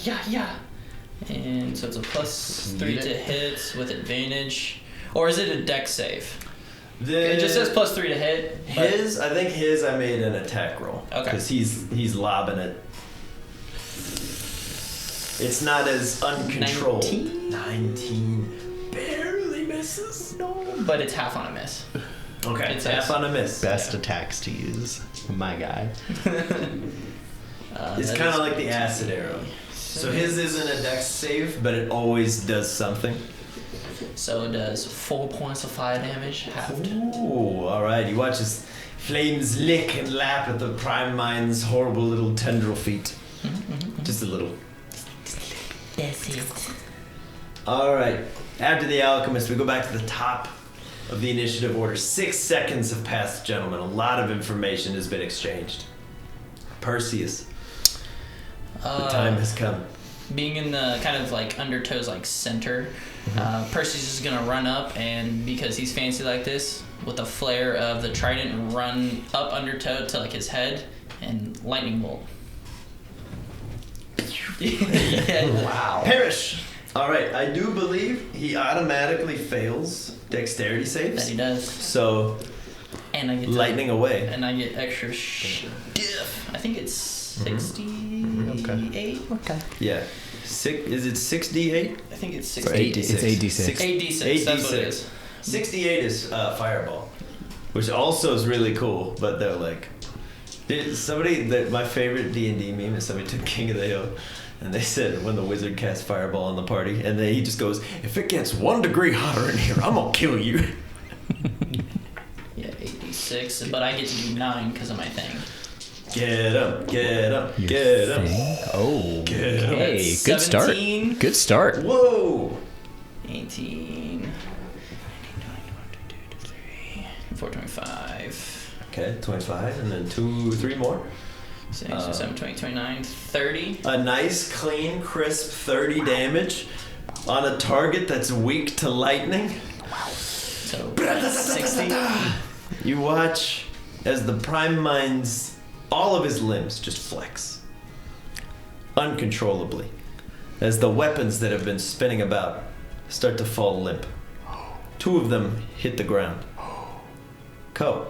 and so it's a +3 to hit with advantage, or is it a dex save? It just says +3 to hit. but- I think his, I made an attack roll. Okay. Because he's lobbing it. It's not as uncontrolled. 19. Barely misses. No, but it's half on a miss. Okay. It's Half a- on a miss. Best attacks to use. My guy. It's That kind of is- like the acid arrow. So his isn't a dex save, but it always does something. So it does 4 points of fire damage, halved. Ooh, alright. You watch as flames lick and lap at the Prime Mind's horrible little tendril feet. Just a little. That's it. Alright. After the alchemist, we go back to the top of the initiative order. 6 seconds have passed, gentlemen. A lot of information has been exchanged. Perseus, the time has come. Being in the kind of like Undertow's like center, Percy's just gonna run up, and because he's fancy like this, with the flare of the trident, run up Undertow to like his head and lightning bolt. Yeah. Wow. Perish. All right, I do believe he automatically fails dexterity That saves. he does. So And I get lightning away. And I get extra stiff. I think it's 68. Okay. Yeah. Is it 6d8? I think it's It's 68. 8d6. 8d6. That's what it is. 68 is fireball, which also is really cool. But they're like, my favorite D&D meme is somebody took King of the Hill, and they said when the wizard casts fireball on the party, and then he just goes, "If it gets 1 degree hotter in here, I'm gonna kill you." Yeah, 86. But I get to do 9 because of my thing. Get him, get him, Your get him. thing. Oh, Get him. hey, good start. 17. Good start. Whoa! 18. 425. Okay, 25, and then 3 more. 6, 7, 20, 29, 30. A nice, clean, crisp 30 damage on a target that's weak to lightning. So 60. You watch as the Prime Mind's all of his limbs just flex uncontrollably as the weapons that have been spinning about start to fall limp. 2 of them hit the ground. Ko.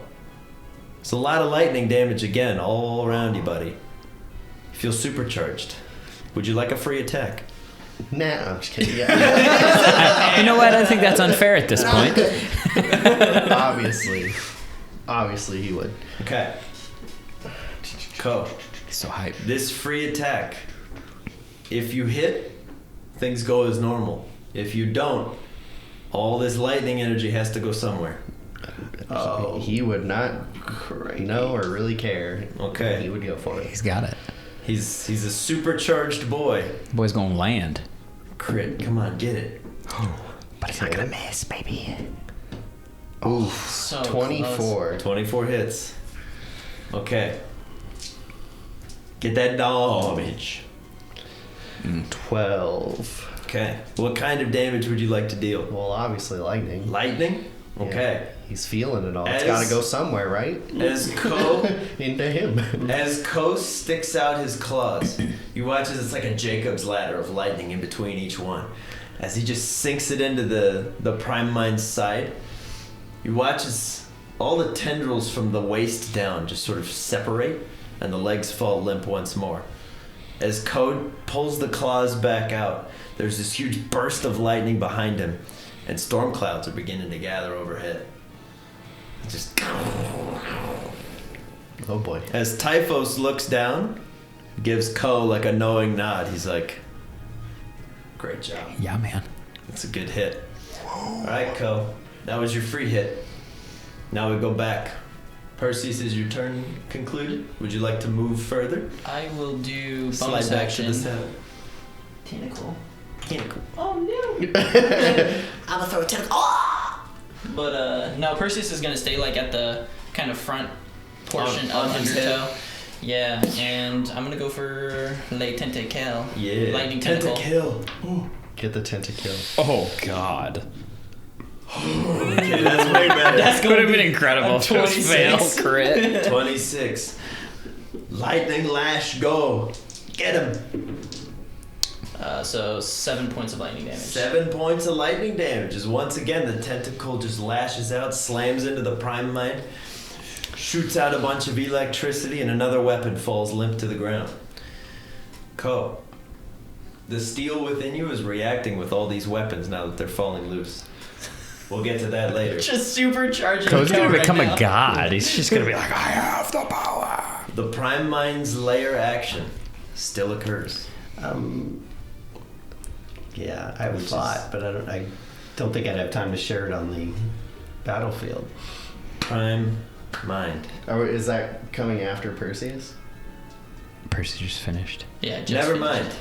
It's a lot of lightning damage again all around you, buddy. You feel supercharged. Would you like a free attack? Nah, I'm just kidding. Yeah. You know what? I think that's unfair at this point. Obviously he would. Okay. Ko. So hype. This free attack, if you hit, things go as normal. If you don't, all this lightning energy has to go somewhere. Oh, he would not know or really care. Okay. He would go for it. He's got it. He's a supercharged boy. Boy's gonna land. Crit, come on, get it. But it's not gonna miss, baby. So 24. 24 hits. Okay. Get that damage. 12. Okay. What kind of damage would you like to deal? Well, obviously lightning. Lightning? Okay. Yeah, he's feeling it all. It's As- got to go somewhere, right? As Ko Into him. As Ko sticks out his claws, you watch as it's like a Jacob's ladder of lightning in between each one. As he just sinks it into the Prime Mind's side, you watch as all the tendrils from the waist down just sort of separate and the legs fall limp once more. As Ko pulls the claws back out, there's this huge burst of lightning behind him, and storm clouds are beginning to gather overhead. Just Oh boy. as Typhos looks down, gives Ko like a knowing nod. He's like, "Great job. Yeah, man. That's a good hit." All right, Ko. That was your free hit. Now we go back. Perseus, is your turn concluded? Would you like to move further? I will do Slide bonus back action. to the center. Tentacle. Tentacle. Oh no! I'm gonna throw a tentacle. Oh! But no, Perseus is gonna stay like at the kind of front portion On of his Undertow. Yeah, and I'm gonna go for Le Tentacle. Yeah. Lightning tentacle. Tentacle. Get the tentacle. Oh God. Okay, that's way better. That's Would have been incredible. a if it was fail 26. crit. 26. Lightning lash, go. Get him. So 7 points of lightning damage. 7 points of lightning damage as once again the tentacle just lashes out, slams into the Prime Mind, shoots out a bunch of electricity, and another weapon falls limp to the ground. Ko, the steel within you is reacting with all these weapons now that they're falling loose. We'll get to that later. Just supercharging. Ko's gonna right become now. a god. He's just gonna be like, I have the power. The Prime Mind's lair action still occurs. Yeah, I would thought, but I don't think I'd have time to share it on the battlefield. Prime Mind. Oh, is that coming after Perseus? Percy just finished. Yeah, just Never finished. mind.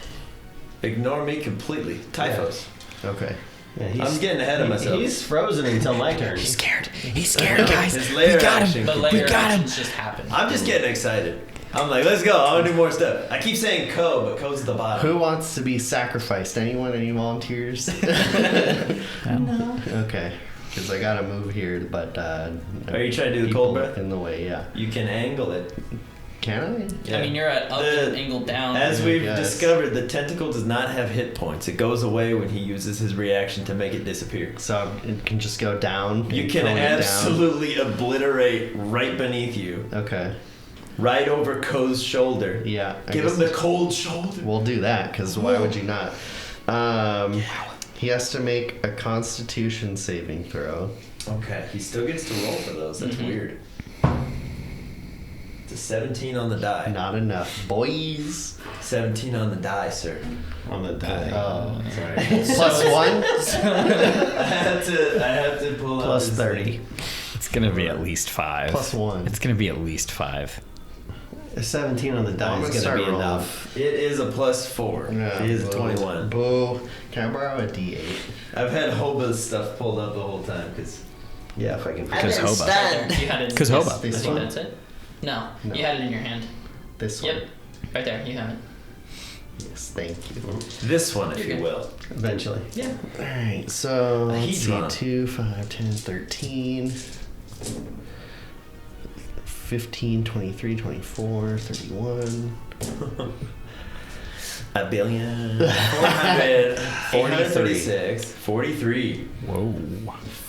Ignore me completely. Typhos. Okay. Yeah, I'm getting ahead of myself. He's frozen until my turn. He's scared. He's scared, guys. His lair action. But We later got him. actions just happen. I'm just getting excited. I'm like, let's go. I want to do more stuff. I keep saying Ko, but Ko's at the bottom. Who wants to be sacrificed? Anyone? Any volunteers? No. Okay. Because I got to move here, but... Are you trying to do the people cold breath? in the way, yeah. You can angle it. Can I? Yeah. I mean, you're at up and angled down. As we've Yes. discovered, the tentacle does not have hit points. It goes away when he uses his reaction to make it disappear. So it can just go down. You and can tone it down. absolutely obliterate right beneath you, Okay. right over Ko's shoulder. Yeah. I Give guess him the cold shoulder. We'll do that because why would you not? He has to make a Constitution saving throw. Okay, he still gets to roll for those. That's weird. It's a 17 on the die. Not enough, boys. 17 on the die, sir. On the die. Oh, Sorry. plus one. I have to pull out Plus this 30. thing. It's gonna be at least 5. Plus one. It's gonna be at least 5. A 17 on the I'm die gonna is going start to be rolling. enough. It is a +4. Yeah, It is a boo. 21. Boo. Can I borrow a D8? I've had Hoba's stuff pulled up the whole time because Yeah, if I can. I've been Hoba. stunned. You had it. Because Hoba. I This think one? that's it. No, No. you had it in your hand. This one. Yep, right there. You have it. Yes, thank you. this one, if You're you good. will. Eventually. Yeah. Alright, so A let's see, hedron. 2, 5, 10, 13, 15, 23, 24, 31. A billion. 400. 436. 43. Whoa.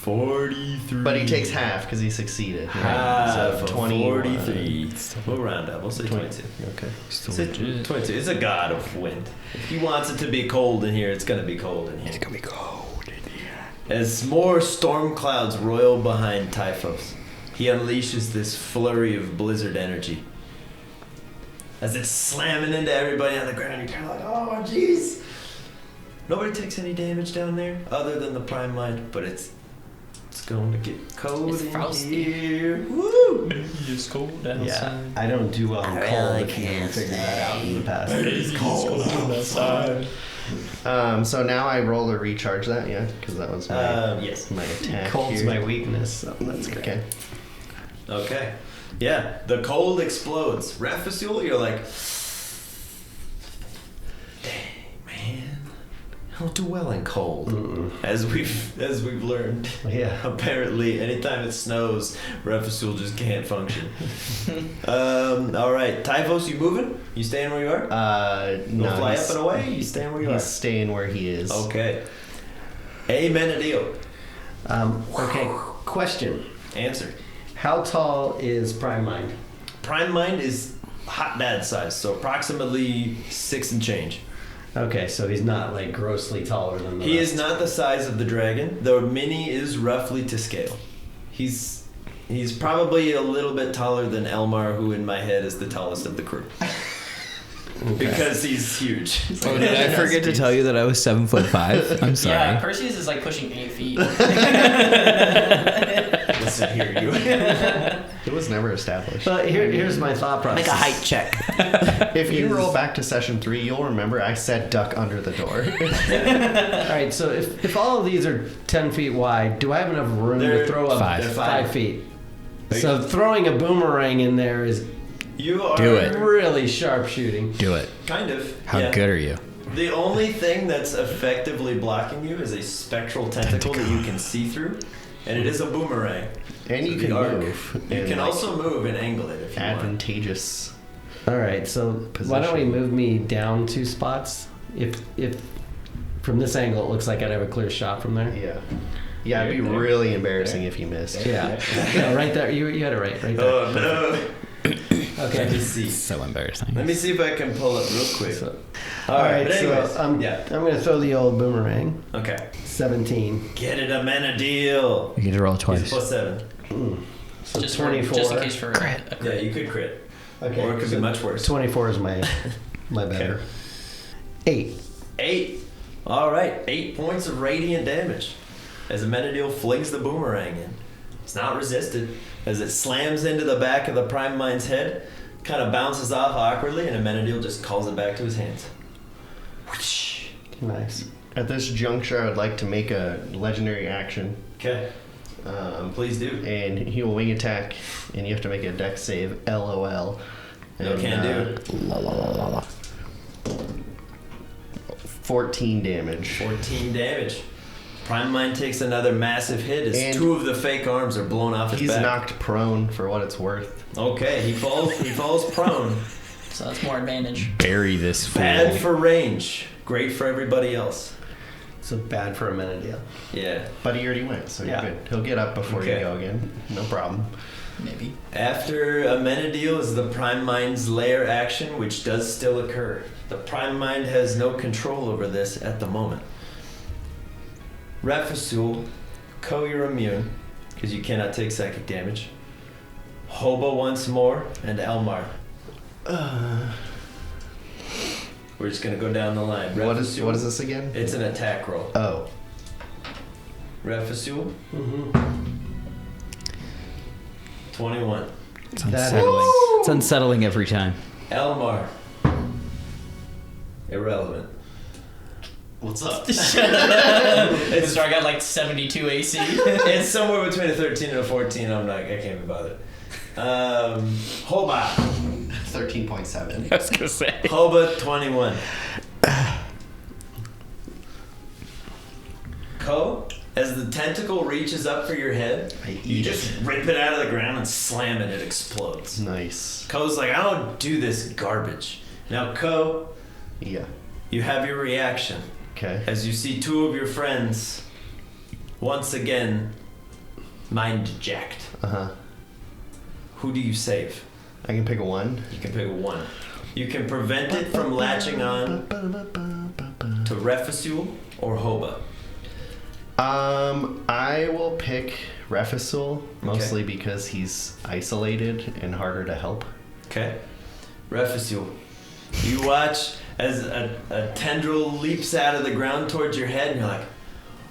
43. But he takes half because he succeeded. Half So of 21. 43. We'll round up. We'll say 22. Okay. It's a 22. It's a god of wind. If he wants it to be cold in here, it's going to be cold in here. It's gonna be cold in here. As more storm clouds roil behind Typhos, he unleashes this flurry of blizzard energy. As it's slamming into everybody on the ground, you're kind of like, oh, jeez. Nobody takes any damage down there other than the Prime Mind, but it's going to get cold It's in frosty. here. Woo! It's cold Yeah, I don't do well in I cold. really If you can't haven't figured that out in the past. It's cold outside. So now I roll to recharge that, yeah? Because that was my, Yes. my attack. Cold's here. my weakness, so that's good. Okay. Okay. Yeah, the cold explodes. Refusul, you're like, dang, man. I don't do well in cold. As we've learned. Yeah. Apparently, anytime it snows, Refusul just can't function. All right, Typhos, you moving? You staying where you are? No, You'll fly he's- up and away? You staying where you He's are? staying where he is. Okay. Amen a deal. Okay, question. Answer. How tall is Prime Mind? Prime Mind is hot dad size, so approximately 6 and change. Okay, so he's not like grossly taller than the He rest. is not the size of the dragon. The mini is roughly to scale. He's probably a little bit taller than Elmar, who in my head is the tallest of the crew. Because he's huge. Oh, did I forget to tell you that I was 7'5"? I'm sorry. Yeah, Perseus is like pushing 8 feet. Listen here, you. It was never established. But here's my thought process. Make a height check. If you roll back to session 3, you'll remember I said duck under the door. All right, so if all of these are 10 feet wide, do I have enough room They're to throw up 5. They're 5 feet? So throwing a boomerang in there is You are Do it. really sharp shooting. Do it. kind of. How yeah. good are you? The only thing that's effectively blocking you is a spectral tentacle that you can see through, and it is a boomerang. And you The can arc. move. You and, can like, also move and angle it if you want. advantageous. All right, so why don't we Position. move me down 2 spots? If from this angle it looks like I'd have a clear shot from there. Yeah. Yeah, it'd be really embarrassing if you missed. Yeah, no, right there. You had it right there. Oh no! Okay. Let me see. So embarrassing. Let me see if I can pull it real quick. So, All right, but so anyways, yeah, I'm gonna throw the old boomerang. Okay. 17. Get it, a man a deal. You get to roll He's twice. +7. So just 24. just in case for Crit. a Yeah, you could crit. Okay. Or it could be much worse. 24 is my better. 8. 8. All right, 8 points of radiant damage as Amenadiel flings the boomerang in. It's not resisted as it slams into the back of the Prime Mind's head, kind of bounces off awkwardly, and Amenadiel just calls it back to his hands. Whoosh. Nice. At this juncture, I would like to make a legendary action. Okay, please do. And he will wing attack, and you have to make a dex save. LOL. No And, can do. 14 damage. 14 damage. Prime Mind takes another massive hit as And 2 of the fake arms are blown off his He's back. knocked prone for what it's worth. Okay, he falls prone. So that's more advantage. Bury this fool. Bad for range. Great for everybody else. So bad for a minute deal. Yeah. But he already went, so Yeah. you're good. He'll get up before you Okay. go again. No problem. Maybe. After Amenadiel is the Prime Mind's lair action, which does still occur. The Prime Mind has no control over this at the moment. Refusul, Ko, you're immune, because you cannot take psychic damage. Hoba once more, and Elmar. We're just going to go down the line. What is Refusul, this again? It's an attack roll. Oh. Refusul, Mm-hmm. 21. It's unsettling. It's unsettling every time. Elmar. Irrelevant. What's up? It's I got like 72 AC. It's somewhere between a 13 and a 14. I can't be bothered. Hoba. 13.7. I was gonna say. Hoba 21. Ko, as the tentacle reaches up for your head, I you eat just rip it out of the ground and slam it. It explodes. Nice. Ko's like, I don't do this garbage. Now, Ko, Yeah. you have your reaction Okay. as you see 2 of your friends once again mind-jacked. Uh-huh. Who do you save? I can pick a 1. You can pick 1. You can prevent it from latching on to Refusul or Hoba. I will pick Refusul, mostly because he's isolated and harder to help. Okay. Refusul. You watch as a tendril leaps out of the ground towards your head, and you're like,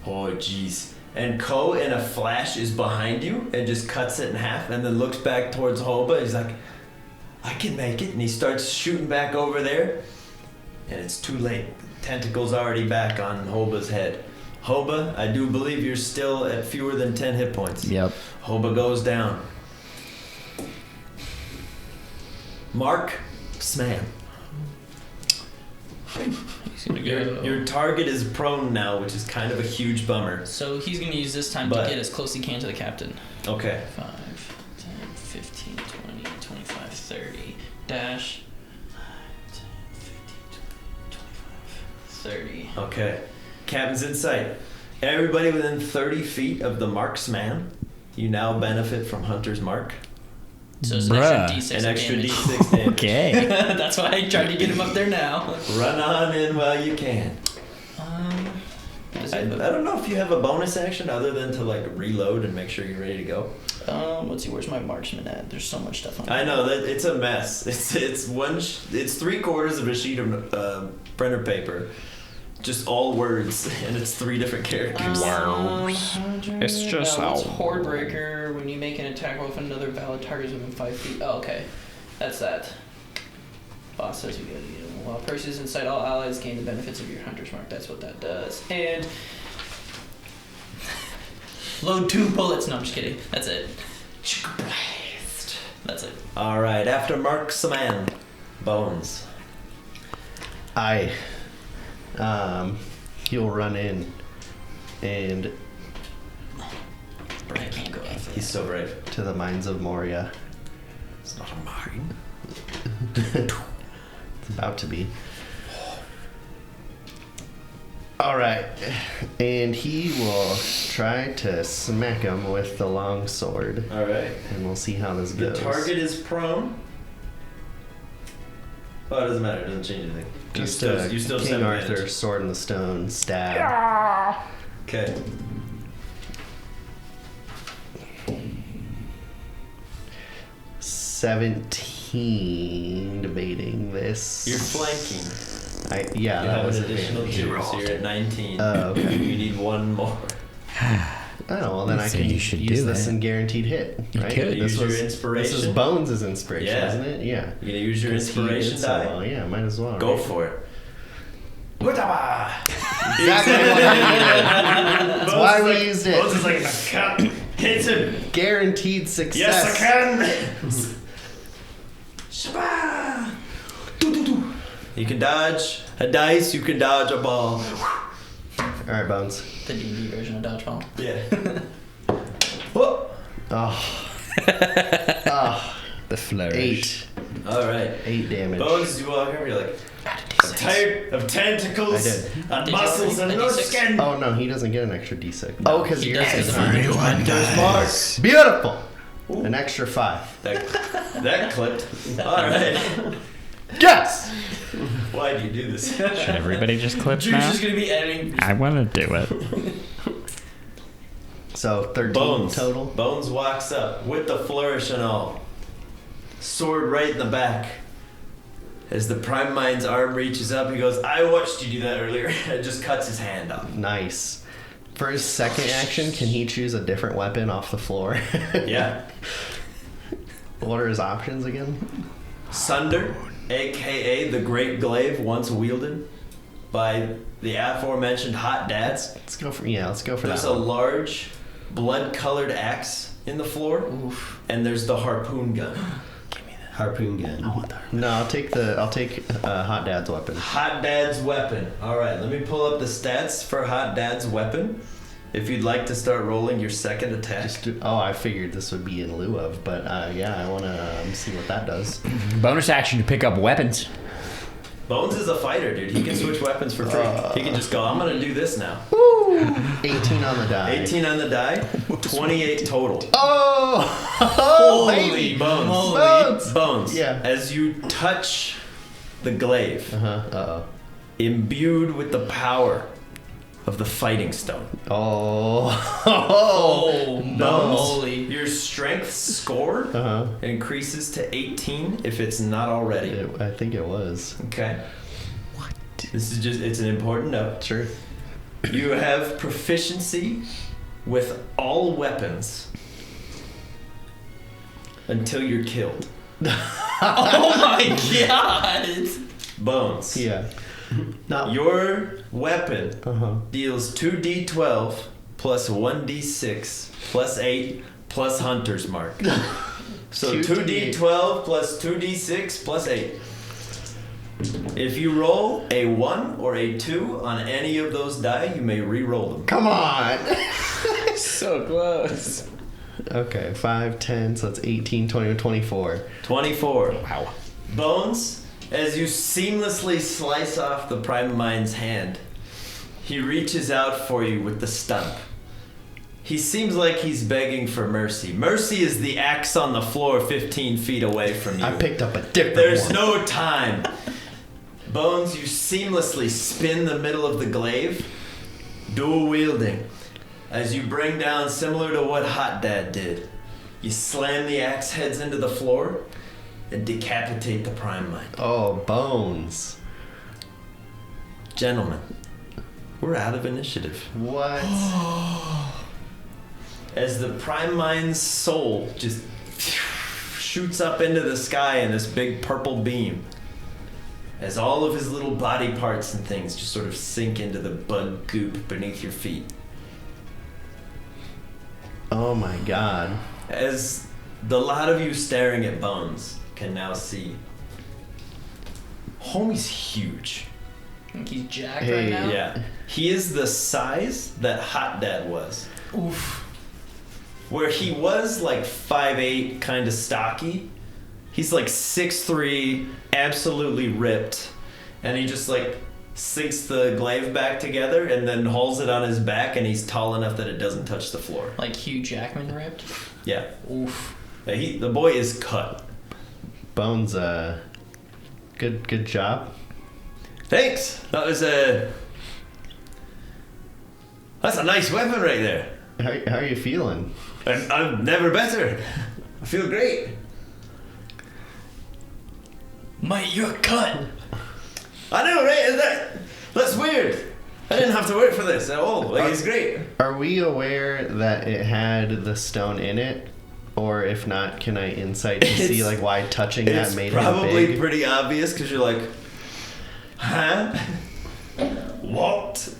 oh, jeez. And Ko, in a flash, is behind you and just cuts it in half and then looks back towards Hoba. He's like, I can make it. And he starts shooting back over there. And it's too late. Tentacle's already back on Hoba's head. Hoba, I do believe you're still at fewer than 10 hit points. Yep. Hoba goes down. Mark, Sman. He's gonna go. Your target is prone now, which is kind of a huge bummer. So he's gonna use this time But- to get as close as he can to the captain. Okay. 5, 10, 15, 20, 25, 30. Dash. 5, 10, 15, 20, 25, 30. Okay. Captain's in sight. Everybody within 30 feet of the marksman, you now benefit from Hunter's Mark. So it's an Bruh. extra D6 An extra damage. D6 damage. Okay. That's why I tried to get him up there now. Run on in while you can. Does I he have don't know if you have a bonus action other than to like reload and make sure you're ready to go. let's see, where's my marksman at? There's so much stuff on I know that it's a mess. It's 3/4 of a sheet of printer paper, just all words, and it's 3 different characters. It's just it's how- Horde Breaker. When you make an attack roll with another valid target within 5 feet. Oh, okay. That's that. Boss says you gotta get him. While persons inside all allies gain the benefits of your Hunter's Mark. That's what that does. And load 2 bullets. No, I'm just kidding. That's it. That's it. All right, after marksman, Bones. He'll run in and I can't go after He's so brave. to the mines of Moria. It's not a mine. It's about to be. Alright. And he will try to smack him with the long sword. All right. And we'll see how this The goes. target is prone. Oh, it doesn't matter. It doesn't change anything. Just you still have King 7 Arthur, advantage. sword in the stone, stab. Okay. $17 debating this. You're flanking. Yeah, You that have was an additional advantage. 2, so you're at 19. Oh, okay. You need 1 more. Oh, well, then I So can you should use do this that. in guaranteed hit. You Right? could. Use your This is inspiration. Bones' inspiration, Yeah. isn't it? Yeah. You're gonna use your 'Cause he inspiration did so die. well. Yeah, might as well. Go right? for it. Hutaba! Exactly what I needed. That's why we used it. Bones is like, I can't. Hits him. Guaranteed success. Yes, I can. Shabba! You can dodge a dice. You can dodge a ball. right, Bones. The D&D version of dodgeball. Yeah. Whoa. The flourish. 8. All right. 8 damage. Bones, you walk over, you're like, I'm tired of tentacles I did. and Did you muscles already? and A no D6? skin. Oh no, he doesn't get an extra d6. Oh, because He you're does get an Hunter's mark. beautiful. An extra 5. That clipped. All right. Yes. Why do you do this? Should everybody just clip Drew's now? just gonna be editing. I want to do it. So 13 Bones. total. Bones walks up with the flourish and all. Sword right in the back. As the Prime Mind's arm reaches up, he goes, I watched you do that earlier. It just cuts his hand off. Nice. For his second action, can he choose a different weapon off the floor? Yeah. What are his options again? Sunder, aka the Great Glaive, once wielded by the aforementioned hot dads. Let's go for There's that a one. large blood-colored axe in the floor, and there's the harpoon gun. Harpoon gun. No, I'll take Hot Dad's weapon. Hot Dad's weapon. All right, let me pull up the stats for Hot Dad's weapon. If you'd like to start rolling your second attack. I figured this would be in lieu of, but yeah, I want to see what that does. Bonus action to pick up weapons. Bones is a fighter, dude. He can switch weapons for free. He can just go, I'm going to do this now. 18 on the die. 18 on the die, 28 total. Oh! Holy bones. Bones! Bones. Yeah. As you touch the glaive, Uh-huh. imbued with the power of the fighting stone. Oh, Bones, holy. your strength score increases to 18 if it's not already. I think it was. Okay. What? This is it's an important note. Sure. You have proficiency with all weapons until you're killed. Oh my god! Bones. Yeah. Your weapon Uh-huh. deals 2d12 plus 1d6 plus 8 plus Hunter's Mark. So 2d12 plus 2d6 plus 8. If you roll a 1 or a 2 on any of those die, you may re-roll them. Come on! So close. Okay, 5, 10, so that's 18, 20, 24. 24. Wow. Bones, as you seamlessly slice off the Prime Mind's hand, he reaches out for you with the stump. He seems like he's begging for mercy. Mercy is the axe on the floor 15 feet away from you. I picked up a different There's one. no time. Bones, you seamlessly spin the middle of the glaive, dual wielding. As you bring down, similar to what Hot Dad did, you slam the axe heads into the floor and decapitate the Prime Mind. Oh, Bones. Gentlemen, we're out of initiative. What? As the Prime Mind's soul just shoots up into the sky in this big purple beam, as all of his little body parts and things just sort of sink into the bug goop beneath your feet. Oh my god. As the lot of you staring at Bones can now see, homie's huge. I think he's jacked Hey, right now. Yeah. He is the size that Hot Dad was. Oof. Where he was like 5'8", kind of stocky, he's like 6'3", absolutely ripped. And he just like sinks the glaive back together and then hauls it on his back, and he's tall enough that it doesn't touch the floor. Like Hugh Jackman ripped. Yeah. Oof. Yeah, the boy is cut. Bones, good job. Thanks. That's a nice weapon right there. How are you feeling? I'm never better. I feel great. Mate, you're cut. I know, right? That's weird. I didn't have to work for this at all. Like, it's great. Are we aware that it had the stone in it? Or if not, can I insight to see like why touching that It's made probably it big? pretty obvious because you're like, huh? What?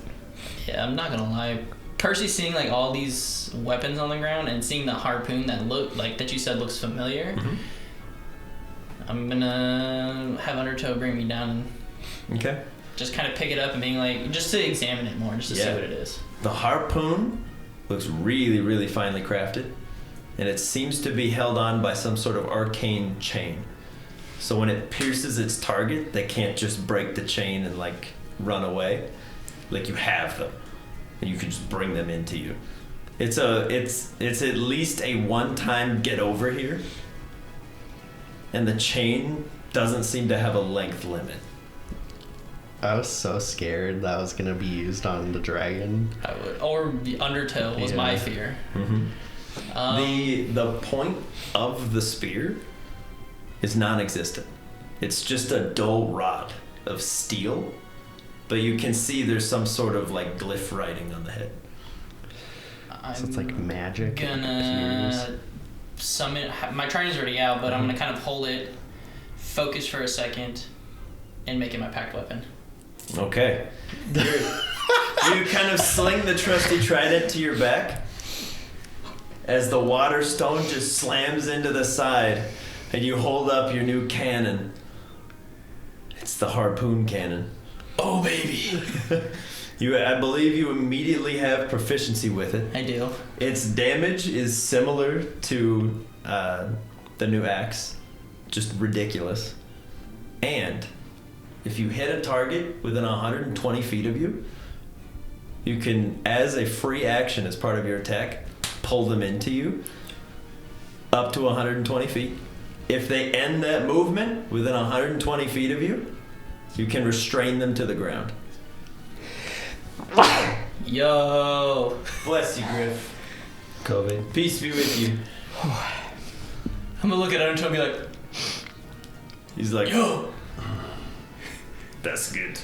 Yeah, I'm not gonna lie. Percy seeing like all these weapons on the ground and seeing the harpoon that you said looks familiar. Mm-hmm. I'm gonna have Undertow bring me down. Okay. just kind of pick it up and being like, just to examine it more, just to see Yeah. what it is. The harpoon looks really, really finely crafted, and it seems to be held on by some sort of arcane chain. So when it pierces its target, they can't just break the chain and like run away. Like you have them, and you can just bring them into you. It's at least a one-time get over here, and the chain doesn't seem to have a length limit. I was so scared that was gonna be used on the dragon. I would, or the Undertale was my fear. The point of the spear is non-existent. It's just a dull rod of steel, but you can see there's some sort of like glyph writing on the head. So it's like magic. Gonna summon. My training's already out, but I'm gonna kind of hold it, focus for a second, and make it my packed weapon. Okay. You kind of sling the trusty trident to your back as the water stone just slams into the side, and you hold up your new cannon. It's the Harpoon Cannon. Oh, baby! I believe you immediately have proficiency with it. I do. Its damage is similar to the new axe, just ridiculous. And if you hit a target within 120 feet of you, you can, as a free action as part of your attack, pull them into you up to 120 feet. If they end that movement within 120 feet of you, you can restrain them to the ground. Yo. Bless you, Griff. COVID. Peace be with you. I'm gonna look at Undertale and be like, He's like, yo. that's good.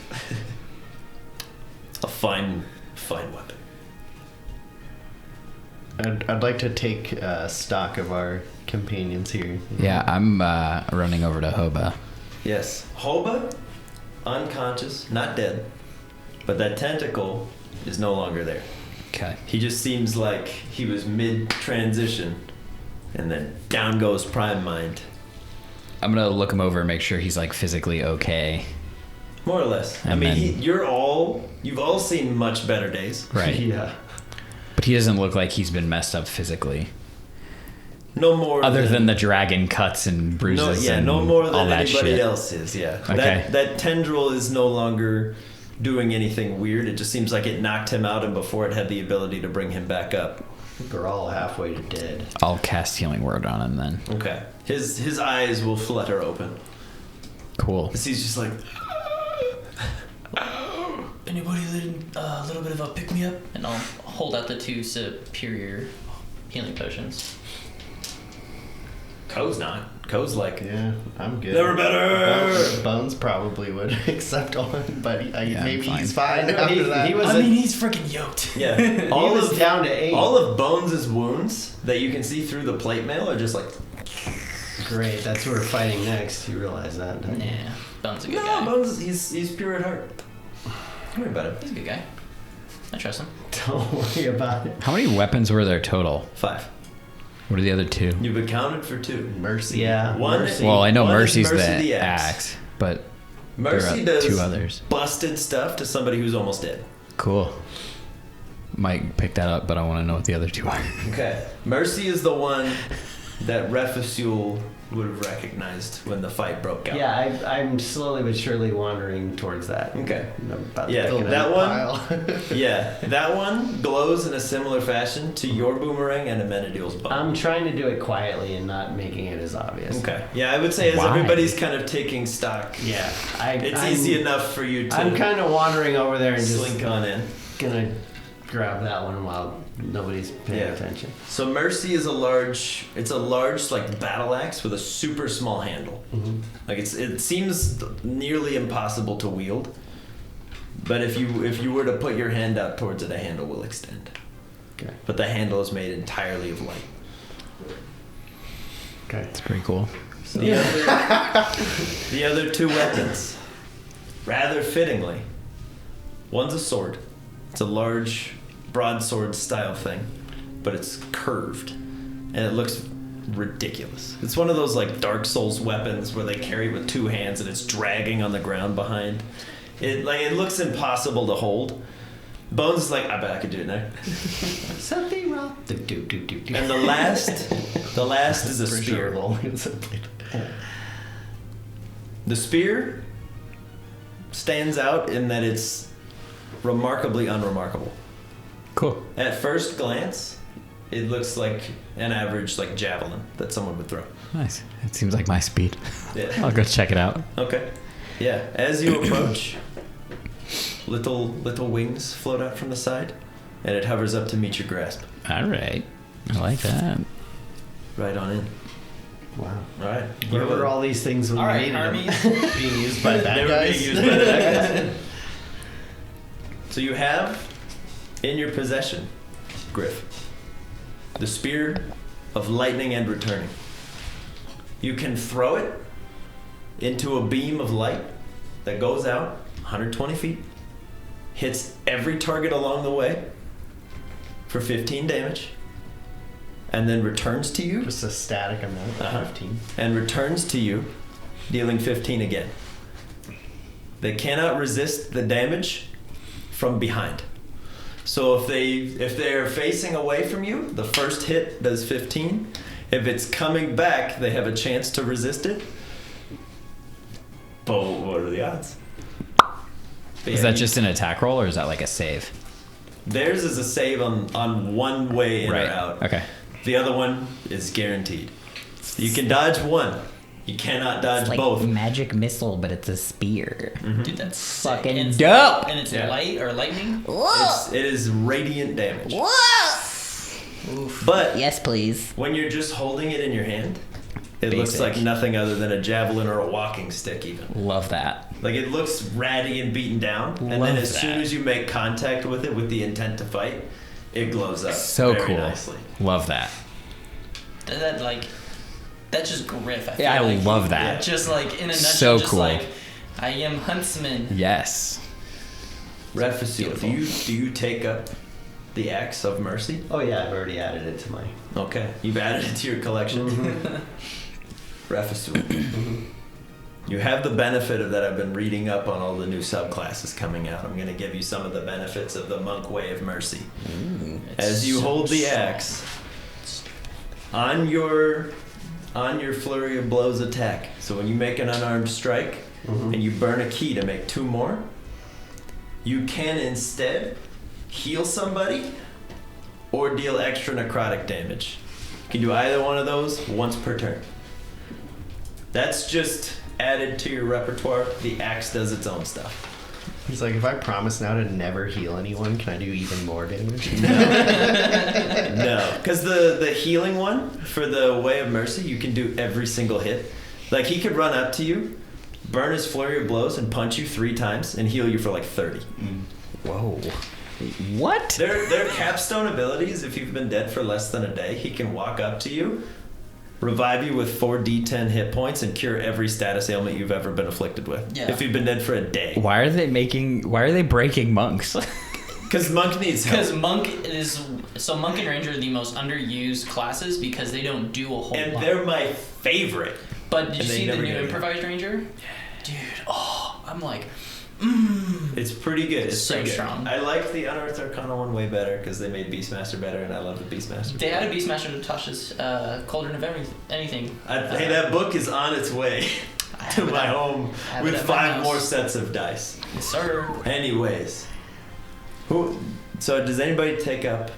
A fine weapon. I'd like to take stock of our companions here. Yeah, I'm running over to Hoba. Yes. Hoba, unconscious, not dead, but that tentacle is no longer there. Okay. He just seems like he was mid-transition, and then down goes Prime Mind. I'm gonna look him over and make sure he's like physically okay. More or less. And I mean, then- you've all seen much better days. Right. Yeah. But he doesn't look like he's been messed up physically. No more Other than the dragon cuts and bruises and no more all than that anybody shit. else is, yeah. Okay. That tendril is no longer doing anything weird. It just seems like it knocked him out, and before it had the ability to bring him back up. We're all halfway to dead. I'll cast Healing Word on him then. Okay. His eyes will flutter open. Cool. He's just like, Anybody a little bit of a pick me up? And I'll hold out the 2 superior healing potions. Ko's not. Ko's like, Yeah, I'm good. never better. Bones probably would accept one, but Yeah, maybe I'm he's fine. fine after that. He was he's freaking yoked. Yeah. he was down to 8. All of Bones' wounds that you can see through the plate mail are just like, Great, that's who we're fighting next. You realize that, don't you? Nah, Bones a good no, guy. Bones, he's pure at heart. Don't worry about He's it. a good guy. I trust him. Don't worry about it. How many weapons were there total? 5. What are the other 2? You've accounted for 2. Mercy. Yeah. One- Mercy. Well, I know One is Mercy's Mercy the the axe. axe, but Mercy there are does 2 others. busted stuff to somebody who's almost dead. Cool. Might pick that up, but I want to know what the other 2 are. Okay. Mercy is the one that Refusul would have recognized when the fight broke out. Yeah, I'm slowly but surely wandering towards that. Okay. I'm about to Yeah, pick it that up. one. Pile. Yeah, that one glows in a similar fashion to your boomerang and Amenadiel's bow. I'm trying to do it quietly and not making it as obvious. Okay. Yeah, I would say as Why? everybody's kind of taking stock, Yeah, it's I'm easy enough for you to I'm kind of wandering over there and slink just on in. gonna grab that one while nobody's paying Yeah. attention. So Mercy is a large like battle axe with a super small handle. Mm-hmm. Like it seems nearly impossible to wield. But if you were to put your hand out towards it, a handle will extend. Okay. But the handle is made entirely of light. Okay. It's pretty cool. The other 2 weapons, rather fittingly, one's a sword. It's a large broadsword style thing, but it's curved, and it looks ridiculous. It's one of those like Dark Souls weapons where they carry with 2 hands and it's dragging on the ground behind. It looks impossible to hold. Bones is like, I bet I could do it now. Something wrong. And the last is a spear. The spear stands out in that it's remarkably unremarkable. Cool. At first glance, it looks like an average like javelin that someone would throw. Nice. It seems like my speed. Yeah. I'll go check it out. Okay. Yeah. As you approach, little wings float out from the side, and it hovers up to meet your grasp. All right. I like that. Right on in. Wow. All right. Where were all these things when All we right, needed them? armies. Being used by They bad were guys. being used by the bad guys. So you have in your possession, Griff, the spear of lightning and returning. You can throw it into a beam of light that goes out 120 feet, hits every target along the way for 15 damage, and then returns to you Just a static amount of 15. and returns to you, dealing 15 again. They cannot resist the damage from behind. So if they're facing away from you, the first hit does 15. If it's coming back, they have a chance to resist it. But what are the odds? But Is yeah, that just an attack roll or is that like a save? theirs is a save on one way in or out. Okay. The other one is guaranteed. You can dodge one. You cannot dodge It's like both. magic missile, but it's a spear. Dude, that's sick. Fucking And it's- dope. And it's Yeah. light or lightning. It is radiant damage. Oof. But Yes, please. when you're just holding it in your hand, it looks Basic. like nothing other than a javelin or a walking stick even. Love that. Like it looks ratty and beaten down, and Love then as soon that. as you make contact with it with the intent to fight, it glows up So very cool. nicely. Love that. That's just Griff. I feel Yeah, I like love he- that. Just like in a nutshell, So just cool. like I am huntsman. Yes. Refasul, do you take up the axe of mercy? Oh yeah, I've already added it to my. Okay, you've added it to your collection. Refasul. You have the benefit of that. I've been reading up on all the new subclasses coming out. I'm going to give you some of the benefits of the monk way of mercy. As you hold the axe, on your flurry of blows attack. So when you make an unarmed strike and you burn a key to make 2 more, you can instead heal somebody or deal extra necrotic damage. You can do either one of those once per turn. That's just added to your repertoire. The axe does its own stuff. He's like, if I promise now to never heal anyone, can I do even more damage? No, because the healing one for the Way of Mercy, you can do every single hit. Like he could run up to you, burn his flurry of blows, and punch you 3 times and heal you for like 30. Whoa. What? They're capstone abilities. If you've been dead for less than a day, he can walk up to you, revive you with 4d10 hit points, and cure every status ailment you've ever been afflicted with. Yeah. If you've been dead for a day. Why are they breaking monks? Because monk needs help. Because monk and ranger are the most underused classes because they don't do a whole And lot. they're my favorite. But did you and they see the never new get it. improvised ranger? Dude, I'm like, It's pretty good. It's So pretty good. strong. I like the Unearthed Arcana one way better because they made Beastmaster better, and I love the Beastmaster. they added Beastmaster to Tasha's Cauldron of anything. Hey, that book is on its way I to have it my at- home I have it with at my 5 house. more sets of dice. Yes, sir. Anyways, so does anybody take up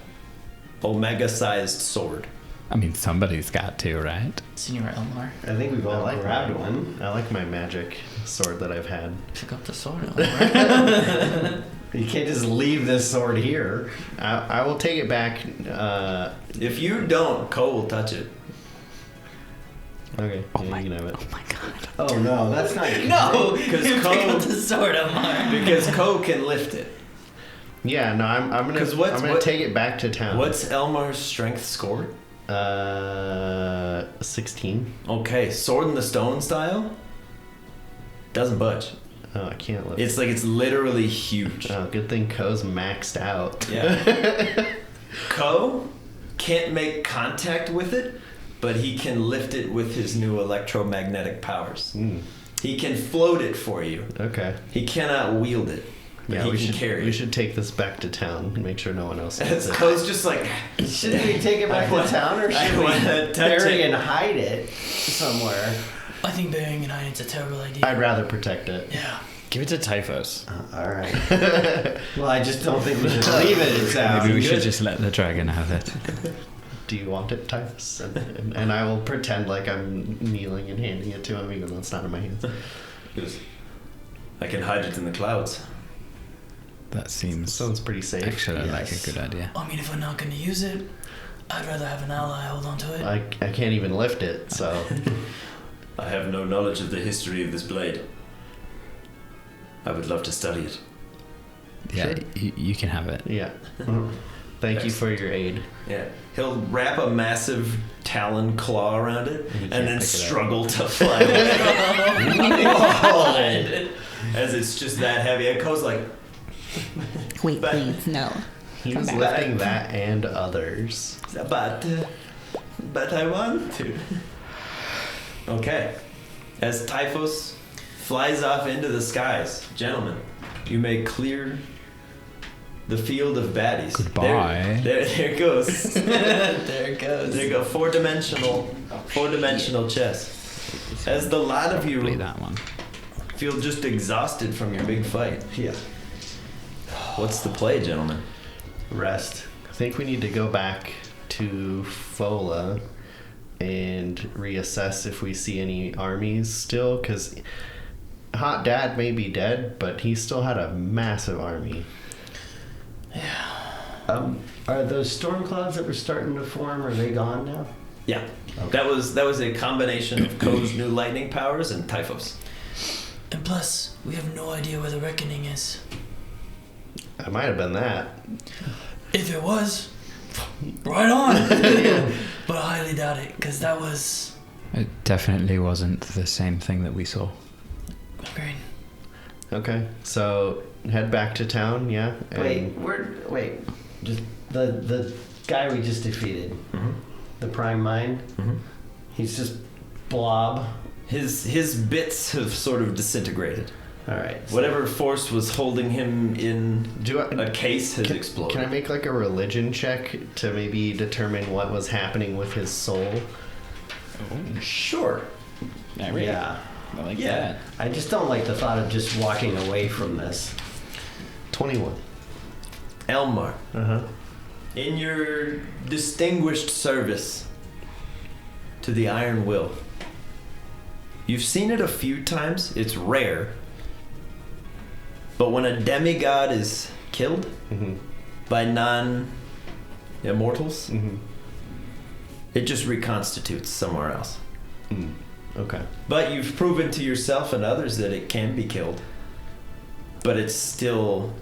Omega-sized sword? I mean, somebody's got to, right? Senor Elmar, I think we've all grabbed one. I like my magic sword that I've had. pick up the sword, Elmar. You can't just leave this sword here. I will take it back. If you don't, Cole will touch it. Okay, yeah, you can have it. Oh my god. Oh no, that's not. no, Because pick Cole- up the sword, Elmar. Because Cole can lift it. Yeah, no, I'm 'Cause gonna what- take it back to town. What's Elmar's strength score? 16. Okay, sword in the stone style doesn't budge. Oh, I can't lift. It's literally huge. Oh, good thing Ko's maxed out. Yeah. Ko can't make contact with it, but he can lift it with his new electromagnetic powers. He can float it for you. Okay. He cannot wield it. But Yeah, he we can should carry we it. should take this back to town and make sure no one else gets it. Co's just like, Should we take it back I want- to town, or I should we want to touch bury it. and hide it somewhere? I think burying and hiding is a terrible idea. I'd rather protect it. Yeah. Give it to Typhus. All right. Well, I just don't think we should leave it in town. Maybe we should just let the dragon have it. Do you want it, Typhus? And I will pretend like I'm kneeling and handing it to him, even though it's not in my hands. I can hide it in the clouds. That seems Sounds pretty safe. actually like a Yes. good idea. I mean, if we're not going to use it, I'd rather have an ally hold on to it. I can't even lift it, so I have no knowledge of the history of this blade. I would love to study it. Yeah, Sure. you can have it. yeah. Thank you for your aid. Yeah. He'll wrap a massive talon claw around it And he and can't then pick it up. struggle to fly away. Whoa. As it's just that heavy. And Ko's like, Wait, But- please, no. He Come was back. lifting that and others. but I want to. Okay. As Typhus flies off into the skies, gentlemen, you may clear the field of baddies. Goodbye. There it goes. There it goes. There you go. Four-dimensional chess. As the lot of Probably you that one. feel just exhausted from your big fight, Yeah. what's the play, gentlemen? Rest. I think we need to go back to Fola and reassess if we see any armies still, because Hot Dad may be dead, but he still had a massive army. Are those storm clouds that were starting to form, are they gone now? Yeah, that was a combination of Ko's new lightning powers and Typhus. And plus, we have no idea where the reckoning is. It might have been that. If it was, right on. But I highly doubt it, because that was... It definitely wasn't the same thing that we saw. Agreed. Okay, so head back to town, yeah? Wait. Just the guy we just defeated, the Prime Mind. He's just blob. His bits have sort of disintegrated. All right. so- Whatever force was holding him in Do I, a case has exploded. Can I make like a religion check to maybe determine what was happening with his soul? Sure. Yeah. I like Yeah. I just don't like the thought of just walking away from this. 21. Elmar, Uh-huh. in your distinguished service to the Iron Will, you've seen it a few times. It's rare. But when a demigod is killed Mm-hmm. by non-immortals, Mm-hmm. it just reconstitutes somewhere else. Mm. Okay. But you've proven to yourself and others that it can be killed. But it's still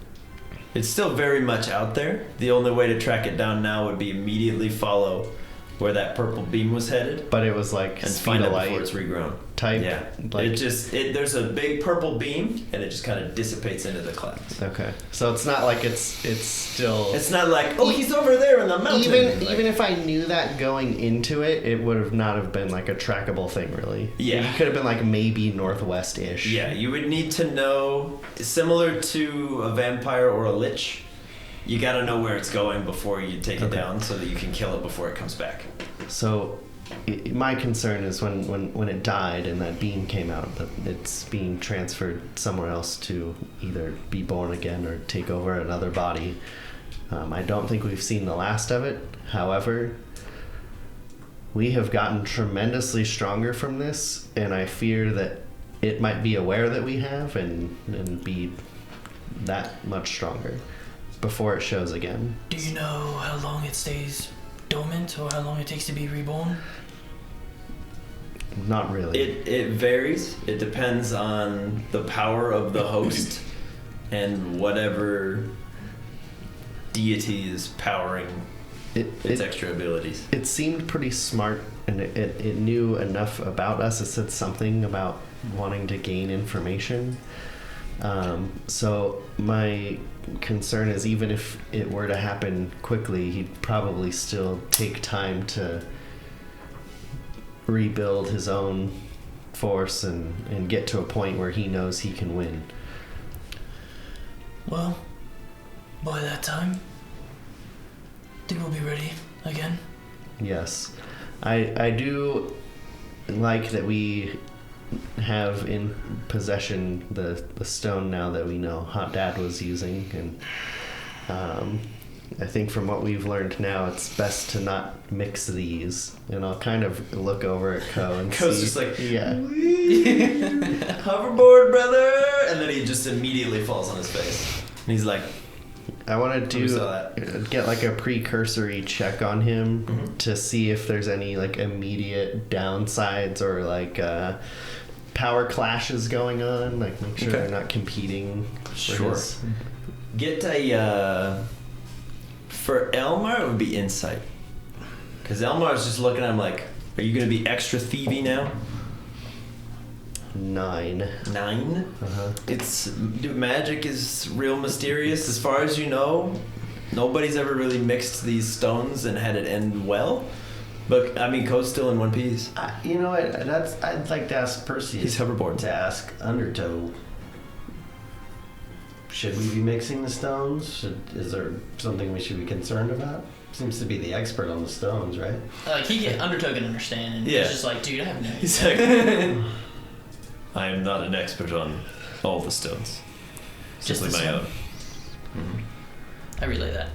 very much out there. The only way to track it down now would be immediately follow where that purple beam was headed But it was like and speed find of it light before it's regrown. type. Yeah. Like, There's a big purple beam and it just kind of dissipates into the clouds. okay. So it's not like it's still. It's not like, oh, he's over there in the mountain. Even if I knew that going into it, it would have not have been like a trackable thing, really. Yeah. It could have been like maybe northwest-ish. Yeah, you would need to know, similar to a vampire or a lich, you gotta know where it's going before you take it Okay. down so that you can kill it before it comes back. So my concern is when it died and that beam came out, that it's being transferred somewhere else to either be born again or take over another body. I don't think we've seen the last of it. However, we have gotten tremendously stronger from this, and I fear that it might be aware that we have and be that much stronger before it shows again. Do you know how long it stays dormant or how long it takes to be reborn? Not really. It varies. It depends on the power of the host and whatever deity is powering its extra abilities. It seemed pretty smart, and it knew enough about us. It said something about wanting to gain information. So my concern is, even if it were to happen quickly, he'd probably still take time to rebuild his own force and get to a point where he knows he can win. Well, by that time, I think we'll be ready again. Yes. I do like that we have in possession the stone now that we know Hot Dad was using, and I think from what we've learned now, it's best to not mix these. And I'll kind of look over at Ko and Ko's see. just like, yeah. hoverboard, brother! And then he just immediately falls on his face. And he's like, I want Who saw to get like a precursory check on him to see if there's any like immediate downsides or like power clashes going on. Like make sure they're not competing. Sure. Get a, for Elmar, it would be insight. Because Elmar's just looking at him like, are you going to be extra thievy now? 9. 9? Uh-huh. Magic is real mysterious. As far as you know, nobody's ever really mixed these stones and had it end well. But, I mean, Ko's still in one piece. You know what? I'd like to ask Perseus. He's hoverboard. To ask Undertow. Should we be mixing the stones? Is there something we should be concerned about? Seems to be the expert on the stones, right? Like Undertow can understand, and Yeah. he's just like, dude, I have no idea. He's like, I am not an expert on all the stones. Just Simply the my stone. own. I relay that.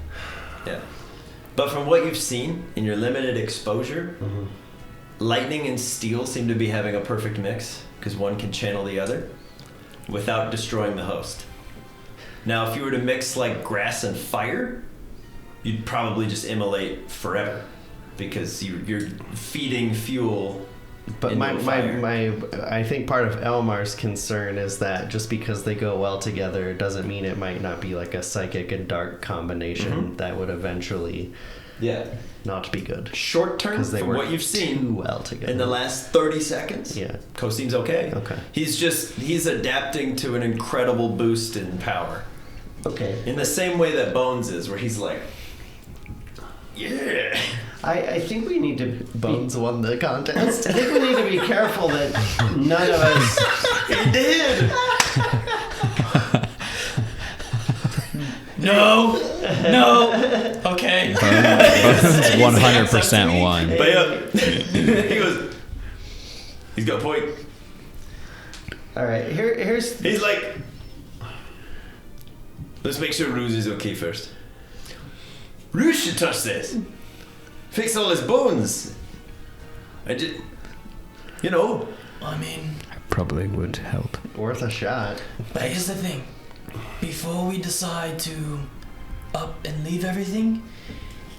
Yeah. But from what you've seen in your limited exposure, lightning and steel seem to be having a perfect mix because one can channel the other without destroying the host. Now, if you were to mix like grass and fire, you'd probably just immolate forever because you're feeding fuel. But into a fire. I think part of Elmar's concern is that just because they go well together doesn't mean it might not be like a psychic and dark combination that would eventually not be good. Short term, Because they from work what you've seen too well together. in the last 30 seconds, Yeah. Ko seems okay. Okay. He's adapting to an incredible boost in power. Okay. In the same way that Bones is, where he's like, yeah. I think we need to Bones won the contest. I think we need to be careful that none of us. He did! No! Okay. Bones 100% won. But yeah, he goes, he's got a point. All right. Here's. He's like, let's make sure Ruse is okay first. Ruse should touch this. Fix all his bones. I did, I mean, Probably would help. Worth a shot. but here's the thing. Before we decide to up and leave everything,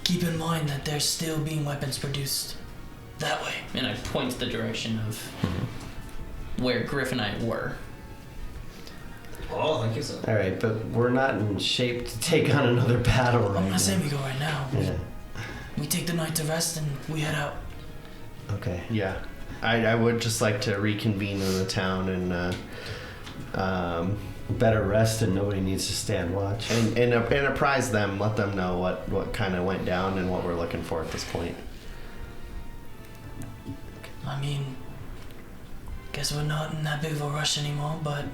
keep in mind that there's still being weapons produced that way. And I point the direction of where Griff and I were. Oh, thank you, sir. All right, but we're not in shape to take on another battle right I'm now. not saying we go right now. Yeah. We take the night to rest and we head out. Okay. Yeah. I would just like to reconvene in the town and Better rest and nobody needs to stand watch. and apprise them, let them know what kind of went down and what we're looking for at this point. I mean, guess we're not in that big of a rush anymore, but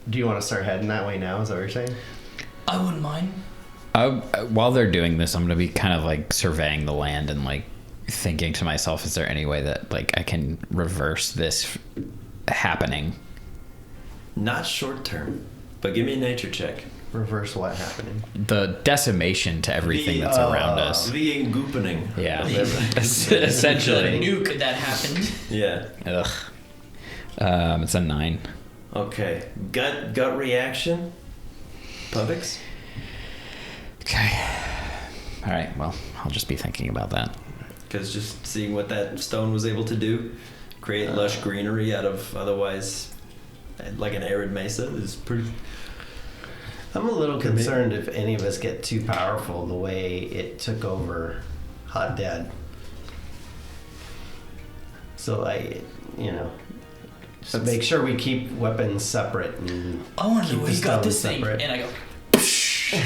Do you want to start heading that way now? Is that what you're saying? I wouldn't mind. While they're doing this, I'm gonna be kind of like surveying the land and like thinking to myself, is there any way that like I can reverse this happening? Not short term, but give me a nature check. Reverse what happening? The decimation to everything that's around us. The engoopening. Yeah, If essentially. I knew that happened. Yeah. Ugh. It's a 9. Okay. Gut reaction. Publix. Okay. All right. Well, I'll just be thinking about that. Because just seeing what that stone was able to do, create lush greenery out of otherwise like an arid mesa, is pretty. I'm a little concerned if any of us get too powerful the way it took over Hot Dad. So just make sure we keep weapons separate and I want to keep know the where you got stones this thing. separate. And I go,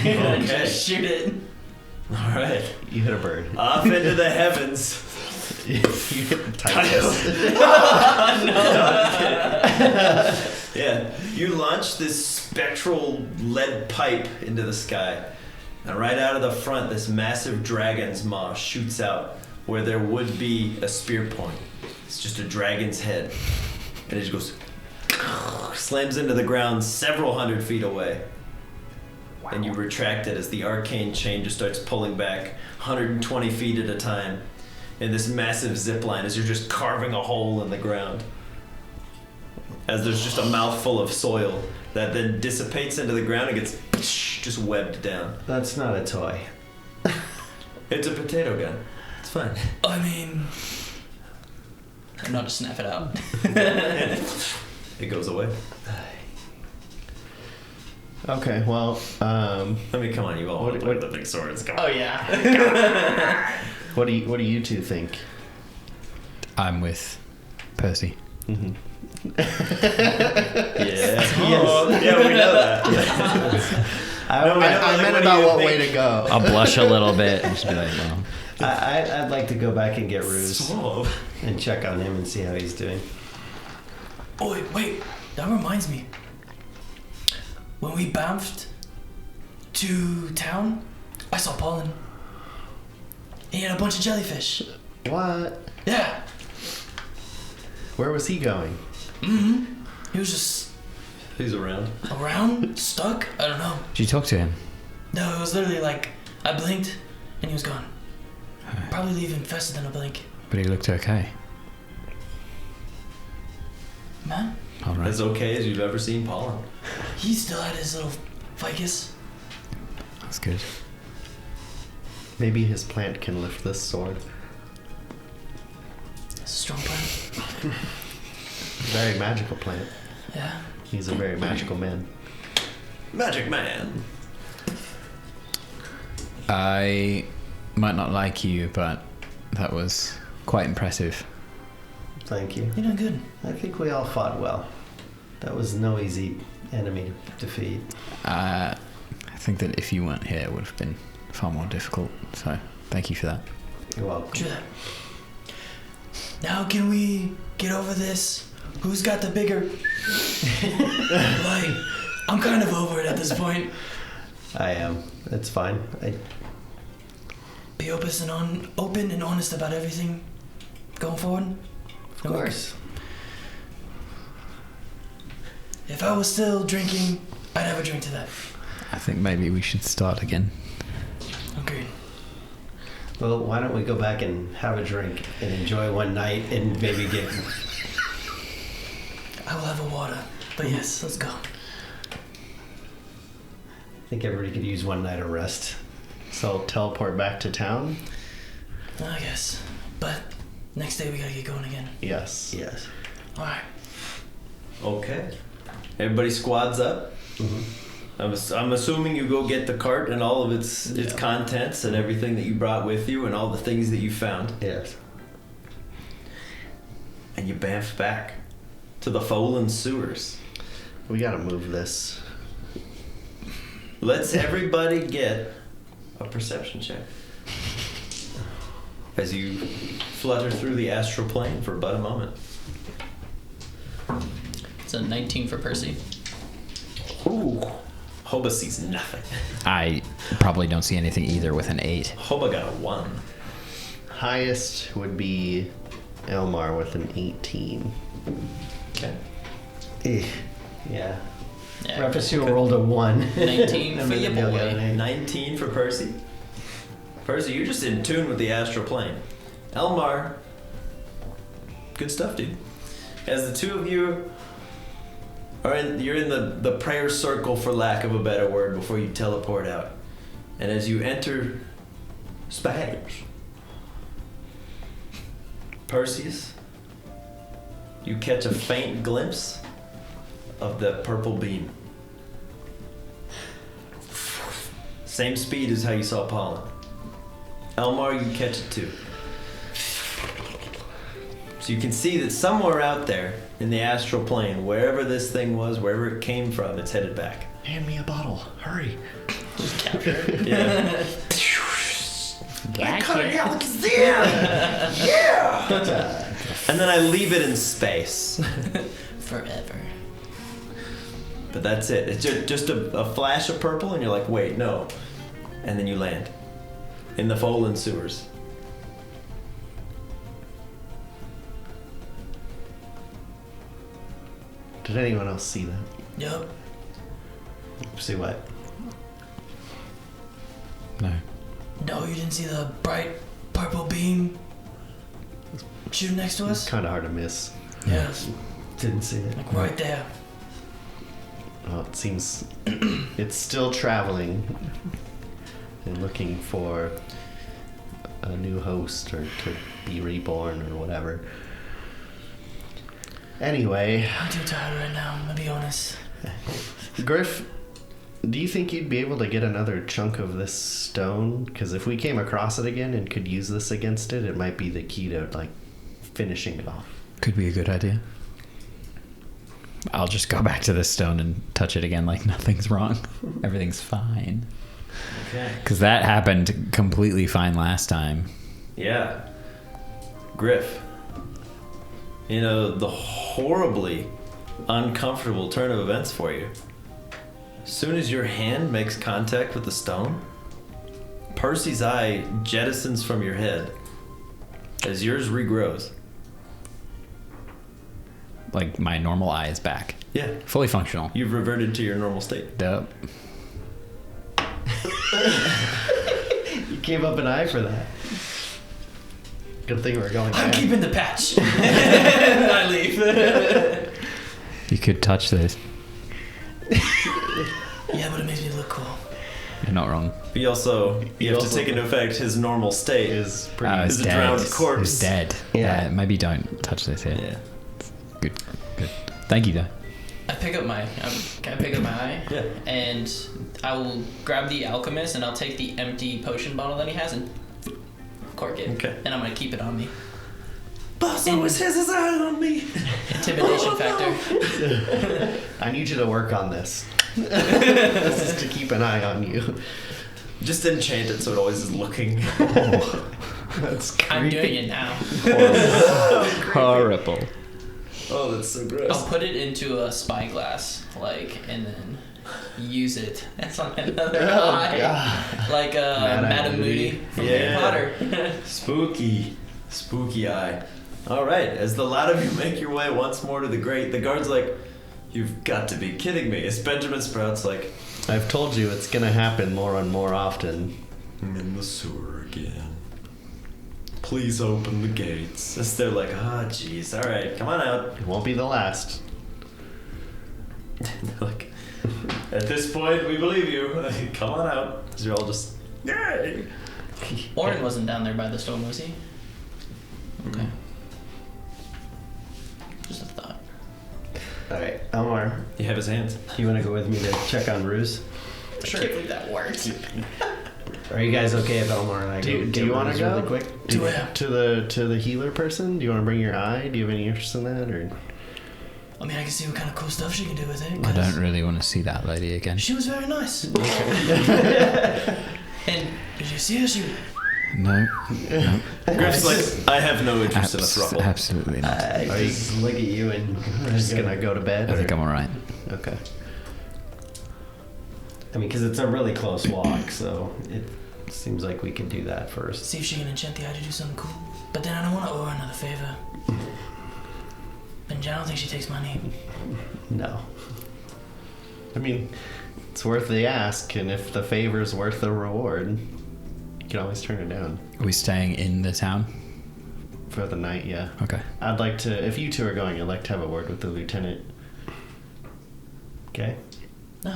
and I just shoot it. All right. You hit a bird. Off into the heavens. You hit the Titus. Yeah, you launch this spectral lead pipe into the sky, and right out of the front, this massive dragon's maw shoots out where there would be a spear point. It's just a dragon's head, and it just goes, slams into the ground several hundred feet away. And you retract it as the arcane chain just starts pulling back 120 feet at a time in this massive zip line as you're just carving a hole in the ground. As there's just a mouthful of soil that then dissipates into the ground and gets just webbed down. That's not a toy. It's a potato gun. It's fine. I mean, I'm not to snap it out. It goes away. Okay, well, I mean, come on, you all What- look like the big swords. Come Oh on. yeah. what do you two think? I'm with Percy. Mm-hmm. Yeah. Yeah, we know that. I meant about what way to go. I'll blush a little bit and just be like, well. I'd like to go back and get Ruse Swallow. and check on him and see how he's doing. Oh, wait. That reminds me. When we bounced to town, I saw Pollen. He had a bunch of jellyfish. What? Yeah. Where was he going? Mm-hmm. He was just He's around. around, stuck. I don't know. Did you talk to him? No, it was literally like I blinked and he was gone. Probably leaving faster than a blink. But he looked okay. Man, All right. As okay as you've ever seen Pollen. he still had his little ficus. That's good. Maybe his plant can lift this sword. That's a strong plan. Very magical plant. Yeah. He's a very magical man. Magic Man. I might not like you, but that was quite impressive. Thank you. You're doing good. I think we all fought well. That was no easy enemy to defeat. I think that if you weren't here, it would have been far more difficult. So, thank you for that. You're welcome. True that. Now can we get over this? Who's got the bigger? Like, I'm kind of over it at this point. I am. It's fine. Be open and honest about everything going forward. Of course. If I was still drinking, I'd have a drink to that. I think maybe we should start again. Okay. Well, why don't we go back and have a drink and enjoy one night and maybe get... I will have a water. But yes, let's go. I think everybody could use one night of rest. So teleport back to town? I guess. But next day we gotta get going again. Yes. Yes. Alright. Okay. Everybody squads up. I'm assuming you go get the cart and all of its contents and everything that you brought with you and all the things that you found. Yes. And you bamf back to the Folan sewers. We gotta move this. Let's everybody get a perception check. As you flutter through the astral plane for but a moment. It's a 19 for Percy. Ooh. Hoba sees nothing. I probably don't see anything either with an 8. Hoba got a 1. Highest would be Elmar with an 18. Okay. Yeah. Yeah. Raphael rolled a 1. 19 for your Emilio boy. got an 8. 19 for Percy. Percy, you're just in tune with the astral plane. Elmar, good stuff, dude. As the two of you you're in the prayer circle, for lack of a better word, before you teleport out. And as you enter space, Perseus, you catch a faint glimpse of the purple beam. Same speed as how you saw Pollen. Elmar, you catch it too. So you can see that somewhere out there in the astral plane, wherever this thing was, wherever it came from, it's headed back. Hand me a bottle. Hurry. Yeah. And then I leave it in space. Forever. But that's it. It's just a flash of purple, and you're like, wait, no. And then you land in the Folan sewers. Did anyone else see that? Yep. See what? No. No, you didn't see the bright purple beam shooting next to It's us? kind of hard to miss. Yes. Didn't see it. Like right there. Well, it seems it's still traveling and looking for a new host or to be reborn or whatever. Anyway, I'm too tired right now, I'm gonna be honest. Griff, do you think you'd be able to get another chunk of this stone? Because if we came across it again and could use this against it, it might be the key to, like, finishing it off. Could be a good idea. I'll just go back to this stone and touch it again like nothing's wrong. Everything's fine. Okay. Because that happened completely fine last time. Yeah. Griff. You know, the horribly uncomfortable turn of events for you. As soon as your hand makes contact with the stone, Percy's eye jettisons from your head as yours regrows. Like my normal eye is back. Yeah. Fully functional. You've reverted to your normal state. Dope. You gave up an eye for that. Good thing we're going I'm back. keeping the patch. And I leave. You could touch this. Yeah, but it makes me look cool. You're not wrong. He also, you have to take into effect his normal state. Is pretty. It's Is a dead. drowned corpse. It's dead. Yeah. Maybe don't touch this here. Yeah. Good. Good. Thank you, though. I pick up my. Can I pick up my eye? Yeah. And I will grab the alchemist and I'll take the empty potion bottle that he has and cork it. Okay. And I'm gonna keep it on me. Boss always has his eye on me. Intimidation factor. I need you to work on this. This is to keep an eye on you. Just enchant it so it always is looking. That's I'm doing it now. Horrible. Oh, that's so gross. I'll put it into a spyglass, like, and then use it as on another eye, God. like Madame Moody from Harry Potter. Spooky eye. All right, as the lot of you make your way once more to the grate, the guard's like, "You've got to be kidding me." As Benjamin Sprout's like, I've told you it's gonna happen more and more often. "I'm in the sewer again. Please open the gates." As they're like, "Ah, jeez, all right, come on out." It won't be the last. They're like, "At this point, we believe you. Come on out." As you're all just, yay. Orin wasn't down there by the stone, was he? Okay. Just a thought. All right, Elmar, You have his hands. you want to go with me to check on Ruse? I can't believe that worked. Are you guys okay if Elmar and I Do get you want Ruse to go really quick? Do it. to the healer person? Do you want to bring your eye? Do you have any interest in that, or? I mean, I can see what kind of cool stuff she can do with it. I 'cause don't really want to see that lady again. She was very nice. And Did you see her? She No. Griff's like, "I have no interest in a throuple." Absolutely not. I Are you just look at you and just gonna go to bed? I think I'm alright. Okay. I mean, because it's a really close walk, so it seems like we could do that first. see if she can enchant the eye to do something cool. But then I don't want to owe her another favor. And I don't think she takes money. No. I mean, it's worth the ask, and if the favor's worth the reward, you can always turn it down. Are we staying in the town? For the night, yeah. Okay. I'd like to, if you two are going, I'd like to have a word with the lieutenant. Okay? No,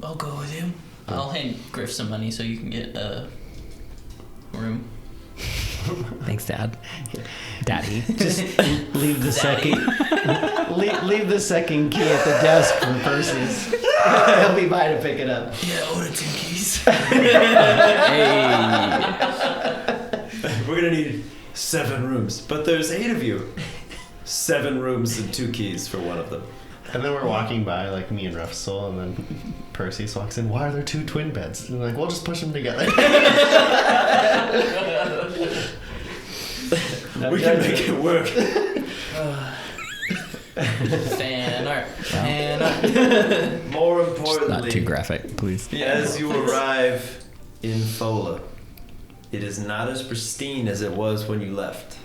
I'll go with you. I'll hand Griff some money so you can get a room. Thanks, Dad. Daddy. Just leave the second. leave the second key at the desk for Percy's. He'll be by to pick it up. Yeah, order 2 keys. We're gonna need 7 rooms, but there's 8 of you. 7 rooms and 2 keys for one of them. And then we're walking by, like me and Ruffsole, and then Perseus walks in. Why are there 2 twin beds? And we're like, we'll just push them together. We can make it work. Fan art. More Just importantly, not too graphic, please. as you arrive in Fola, it is not as pristine as it was when you left.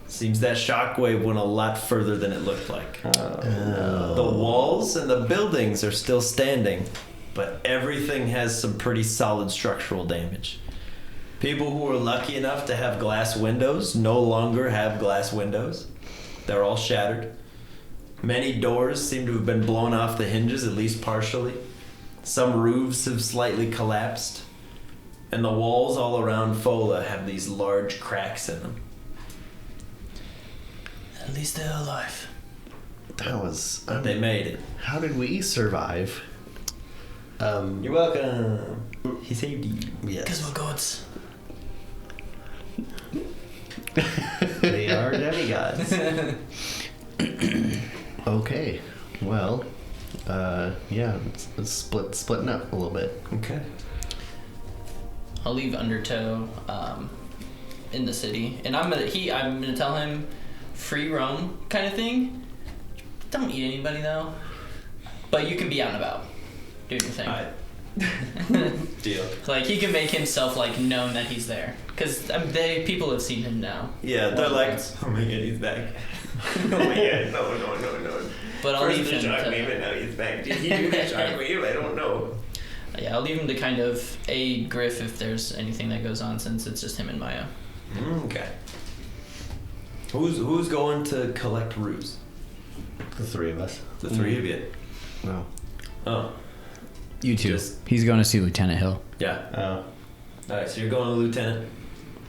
Seems that shockwave went a lot further than it looked like. The walls and the buildings are still standing, but everything has some pretty solid structural damage. People who were lucky enough to have glass windows no longer have glass windows. They're all shattered. Many doors seem to have been blown off the hinges, at least partially. Some roofs have slightly collapsed. And the walls all around Fola have these large cracks in them. At least they're alive. That was. But they made it. How did we survive? You're welcome. He saved you. Yes. Because we're gods. They are demigods. Okay. Well, yeah, it's splitting up a little bit. Okay. I'll leave Undertow in the city, and I'm gonna tell him free roam kind of thing. Don't eat anybody though, but you can be out and about doing your thing. Alright. Deal. Like he can make himself like known that he's there, because people have seen him now. Yeah, they're like, oh my god, he's back. Oh my god, no. But I'll leave him and now he's back. Did he do the shockwave? I don't know. Yeah, I'll leave him to kind of aid Griff if there's anything that goes on, since it's just him and Maya. Okay. Who's going to collect ruse? The 3 of us. The 3 of you. No. Oh, You two. Just- He's going to see Lieutenant Hill. yeah. Oh. Alright, so you're going to Lieutenant.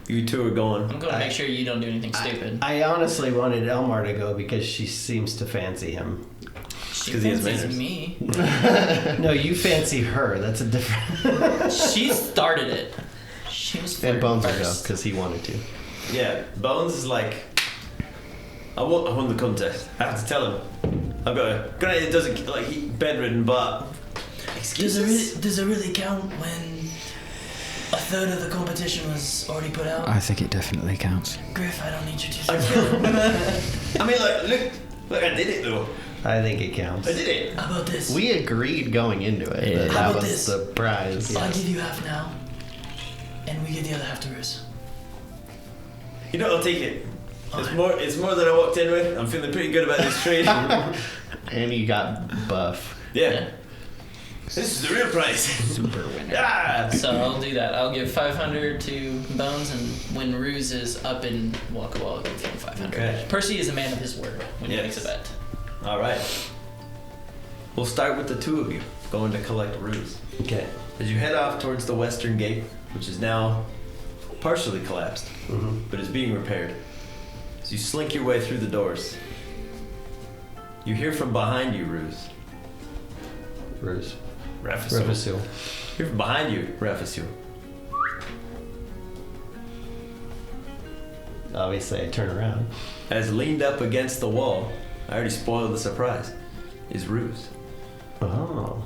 You two are going. I'm going to make sure you don't do anything stupid. I honestly wanted Elmar to go because she seems to fancy him. She 'cause he has fancies manners. me. No, you fancy her. That's a different. She started it. She was And flirting Bones will go first. because he wanted to. Yeah, Bones is like, I won the contest. I have to tell him. I've got a. Granted, it doesn't like he bedridden, but Does it really count when a third of the competition was already put out? I think it definitely counts. Griff, I don't need you to. I mean, like, look, I did it though. I think it counts. I did it. How about this? We agreed going into it. Yeah. That, How that about was this? the prize. I'll give you half now, and we get the other half to Ruse. You know, I'll take it. It's more than I walked in with. I'm feeling pretty good about this trade. And he got buff. Yeah. This is the real price. Super winner. Ah! So I'll do that. I'll give 500 to Bones, and when Ruse is up in Walkable, I'll give him 500. Okay. Percy is a man of his word when he Yes. makes a bet. All right. We'll start with the 2 of you going to collect ruse. Okay. As you head off towards the western gate, which is now partially collapsed, but is being repaired. As you slink your way through the doors, you hear from behind you, Ruse. Ruse. Raphasul. Raphasul. Hear from behind you, Raphasul. Obviously, I turn around. As leaned up against the wall, I already spoiled the surprise, is Ruse. Oh.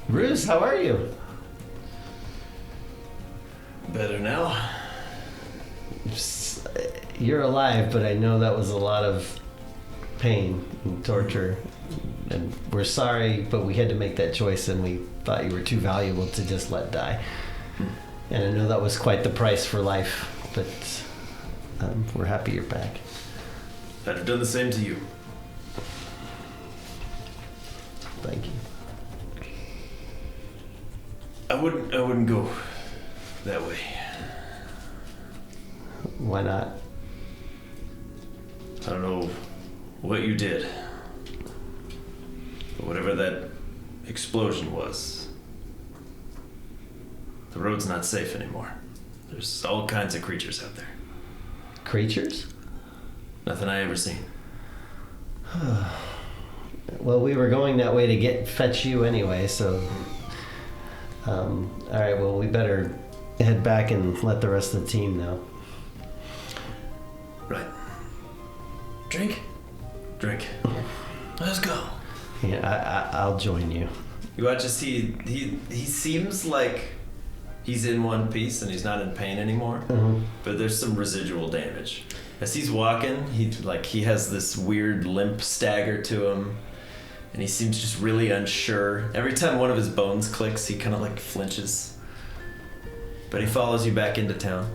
Ruse, how are you? Better now. You're alive, but I know that was a lot of pain and torture. And we're sorry, but we had to make that choice, and we thought you were too valuable to just let die. And I know that was quite the price for life, but we're happy you're back. I'd have done the same to you. Thank you. I wouldn't go that way. Why not? I don't know what you did. But whatever that explosion was, the road's not safe anymore. There's all kinds of creatures out there. Creatures? Nothing I ever seen. Well, we were going that way to fetch you anyway, so... all right, well, we better head back and let the rest of the team know. Right. Drink? Drink. Let's go. Yeah, I'll join you. You watch to see he seems like he's in one piece and he's not in pain anymore, but there's some residual damage. As he's walking, he has this weird limp stagger to him, and he seems just really unsure. Every time one of his bones clicks, he kind of like flinches. But he follows you back into town,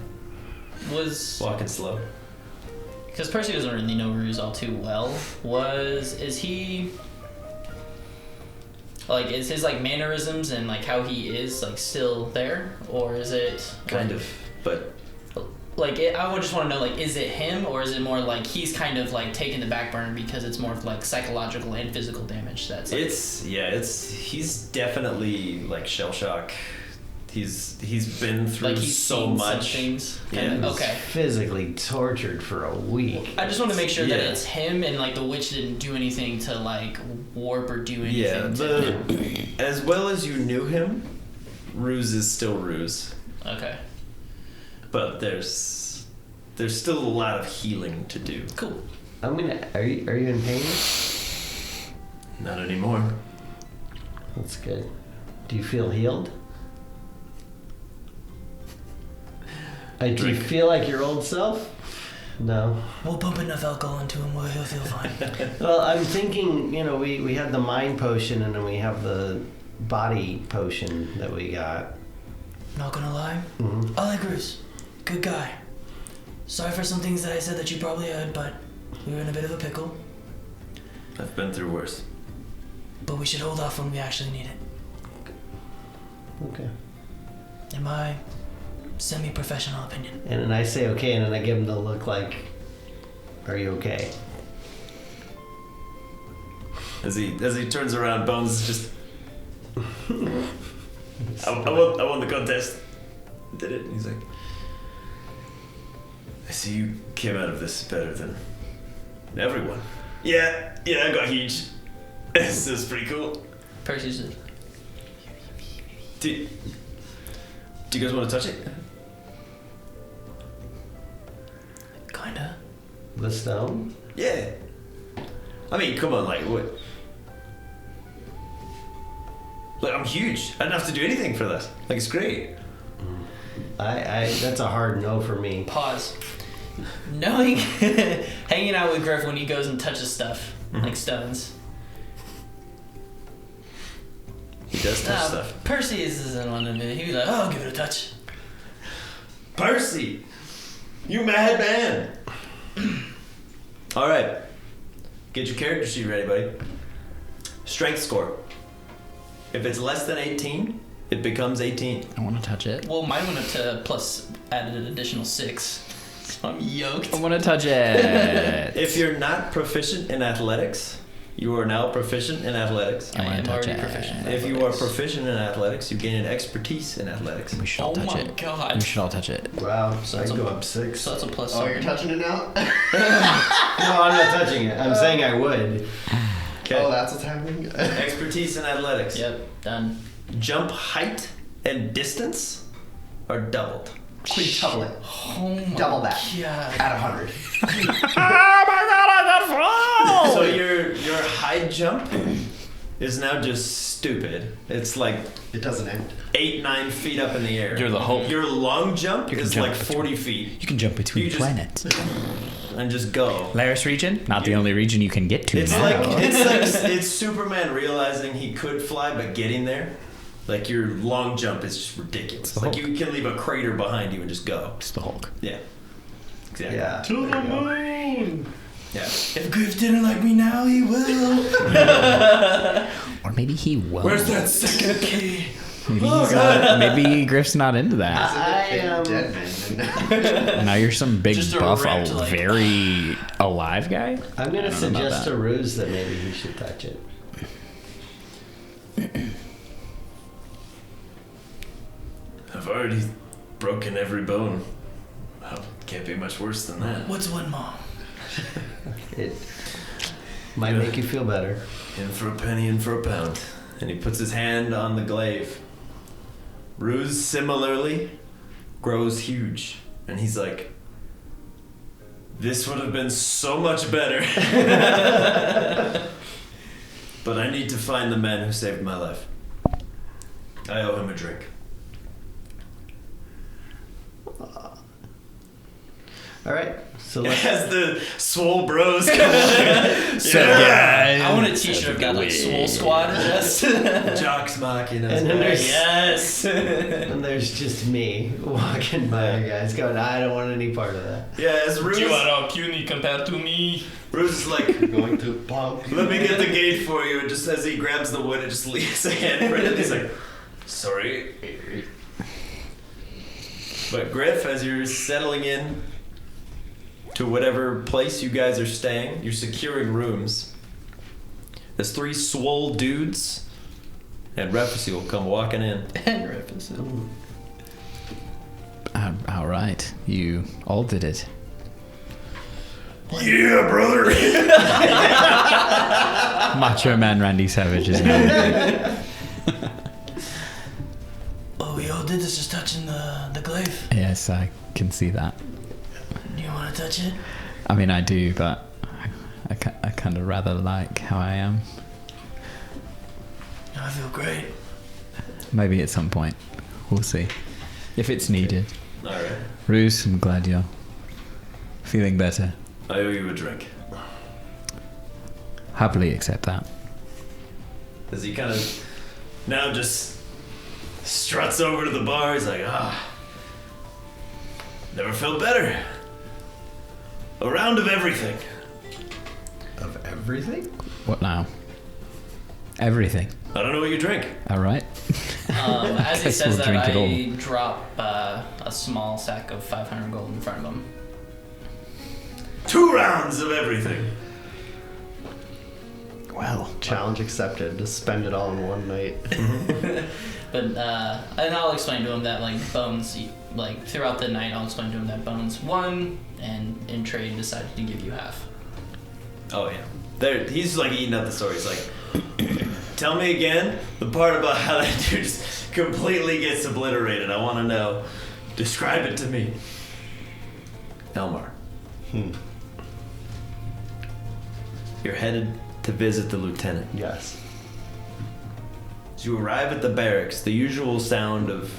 walking slow. Because Percy doesn't really know Ruse all too well. Is he like, is his like mannerisms and like how he is like still there, or is it Kind of, but like I would just want to know, like, is it him, or is it more like he's kind of like taking the back burner because it's more of like psychological and physical damage that's like, he's definitely like shell shock. He's been through like he's so seen much. some things. Yeah. Okay. Physically tortured for a week. I just want to make sure that Yeah. it's him, and like the witch didn't do anything to like warp or do anything. Yeah, as well as you knew him, Ruse is still Ruse. Okay. But there's still a lot of healing to do. Cool. Are you in pain? Not anymore. That's good. Do you feel healed? Do you Drink. feel like your old self? No. We'll pump enough alcohol into him where he'll feel fine. Well, I'm thinking, we had the mind potion and then we have the body potion that we got. Not gonna lie, I like Bruce. Good guy. Sorry for some things that I said that you probably heard, but we were in a bit of a pickle. I've been through worse. But we should hold off when we actually need it. Okay. In my semi-professional opinion. And then I say okay, and then I give him the look like, are you okay? As he turns around, Bones is just. I won the contest. Did it? He's like, I see you came out of this better than everyone. Yeah, I got huge. This is pretty cool. Percy's just, Do you guys want to touch it? Kinda. The stone? Yeah. I mean, come on, like what? Like I'm huge. I don't have to do anything for that. Like it's great. I that's a hard no for me. pause. Knowing, hanging out with Griff when he goes and touches stuff, like stones. He does touch stuff. Percy isn't one of it. He'd be like, Oh, I'll give it a touch. Percy, you mad man. All right, get your character sheet ready, buddy. Strength score. If it's less than 18, it becomes 18. I want to touch it. well, mine went up to plus, added an additional 6. So I'm yoked. I want to touch it. If you're not proficient in athletics, you are now proficient in athletics. I want to touch already it. proficient. If you are proficient in athletics, you gain an expertise in athletics. We should all Oh touch my it. god. We should all touch it. Wow, So I that's go a- up 6. So that's a plus Oh, you're 7. touching it now? No, I'm not touching it. I'm saying I would. Okay. Oh, that's what's happening? Expertise in athletics. Yep, done. Jump height and distance are doubled. Please double it. Oh my Double that. god. At 100. So your high jump is now just stupid. It's like It doesn't end. 8-9 feet up in the air. You're the Hulk. Your long jump You can is jump like between- 40 feet You can jump between You just- planets. and just go. Laris region, not the only region you can get to It's now. like it's Superman realizing he could fly but getting there. Like your long jump is just ridiculous. the Like Hulk. you can leave a crater behind you and just go. It's the Hulk. Yeah. Exactly. Yeah. To the moon. Yeah. If Griff didn't like me now, he will. Or maybe he will. Where's that second key? Maybe, he's not, maybe Griff's not into that. I Dead man. Now you're some big Just a buff, erect, like- very alive guy. I'm I gonna don't know about suggest that. to Ruse that maybe he should touch it. I've already broken every bone. Well, can't be much worse than that. What's one mom? It might make you feel better. In for a penny, in for a pound. And he puts his hand on the glaive. Ruse similarly grows huge. And he's like, this would have been so much better But I need to find the man who saved my life. I owe him a drink. All right. So let's. As the swole bros come in. I want a t-shirt of got like Swole Squad in this. Jocks mocking us. And then there's, Yes. and there's just me walking by, guys, going, I don't want any part of that. Yeah, as Ruse, You are all puny compared to me. Ruse is like, Going to plonk. let me get the gate for you. And just as he grabs the wood, it just leaves a handprint. And he's like, sorry. But Griff, as you're settling in to whatever place you guys are staying, you're securing rooms. There's 3 swole dudes, and Refacy will come walking in. And Refacy. All right, you all did it. Yeah, brother. Macho Man Randy Savage is now. Oh, we all did this just touching the glaive. Yes, I can see that. Do you want to touch it? I mean, I do, but I kind of rather like how I am. I feel great. Maybe at some point. We'll see. If it's needed. Alright. Ruse, I'm glad you're feeling better. I owe you a drink. Happily accept that. As he kind of now just struts over to the bar, he's like, never felt better. A round of everything. Of everything? What now? Everything. I don't know what you drink. All right. As he Guess says we'll that, drink it I all. drop a small sack of 500 gold in front of him. 2 rounds of everything. Well, challenge accepted. Just spend it all in one night. But and I'll explain to him that like Bones, like throughout the night, I'll explain to him that Bones won, and in trade decided to give you half. Oh yeah. There, he's like eating up the story. He's like, tell me again the part about how that dude just completely gets obliterated. I want to know. Describe it to me. Elmar. You're headed to visit the lieutenant. Yes. As you arrive at the barracks, the usual sound of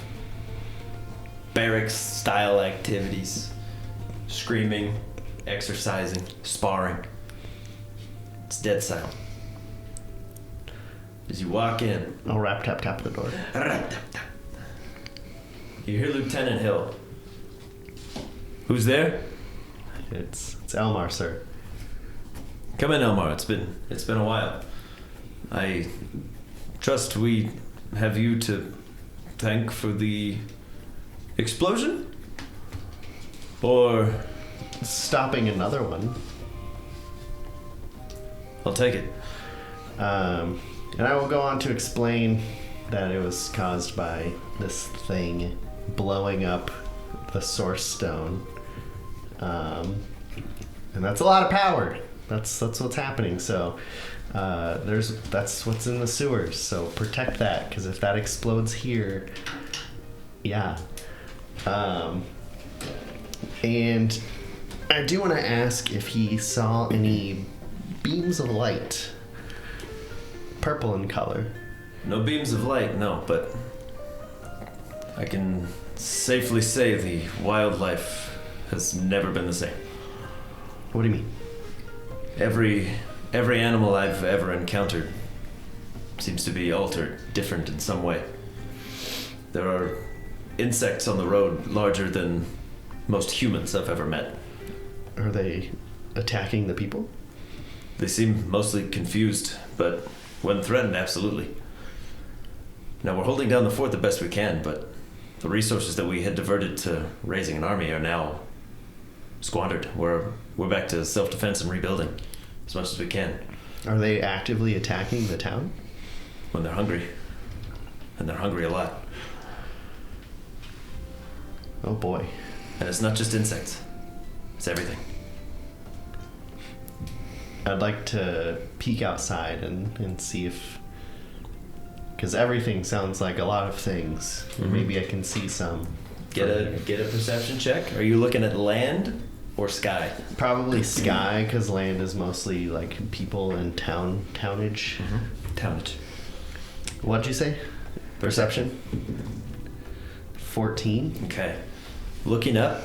barracks-style activities. Screaming, exercising, sparring. It's dead silent. As you walk in, I'll rap tap tap the door. you hear Lieutenant Hill. Who's there? It's Elmar, sir. Come in, Elmar. It's been a while. I trust we have you to thank for the explosion? Or Stopping another one. I'll take it. And I will go on to explain that it was caused by this thing blowing up the source stone. And that's a lot of power. That's what's happening. So that's what's in the sewers. So protect that, because if that explodes here, yeah. And I do want to ask if he saw any beams of light, purple in color. No beams of light, no, but I can safely say the wildlife has never been the same. What do you mean? Every animal I've ever encountered seems to be altered, different in some way. There are insects on the road larger than most humans I've ever met. Are they attacking the people? They seem mostly confused, but when threatened, absolutely. Now, we're holding down the fort the best we can, but the resources that we had diverted to raising an army are now squandered. We're back to self-defense and rebuilding as much as we can. Are they actively attacking the town? When they're hungry. And they're hungry a lot. Oh boy. And it's not just insects. It's everything. I'd like to peek outside and see if... Because everything sounds like a lot of things. Mhm. Maybe I can see some. Get a perception check. Are you looking at land or sky? Probably sky, because land is mostly like people and townage. Townage. What'd you say? Perception? 14. Okay. Looking up.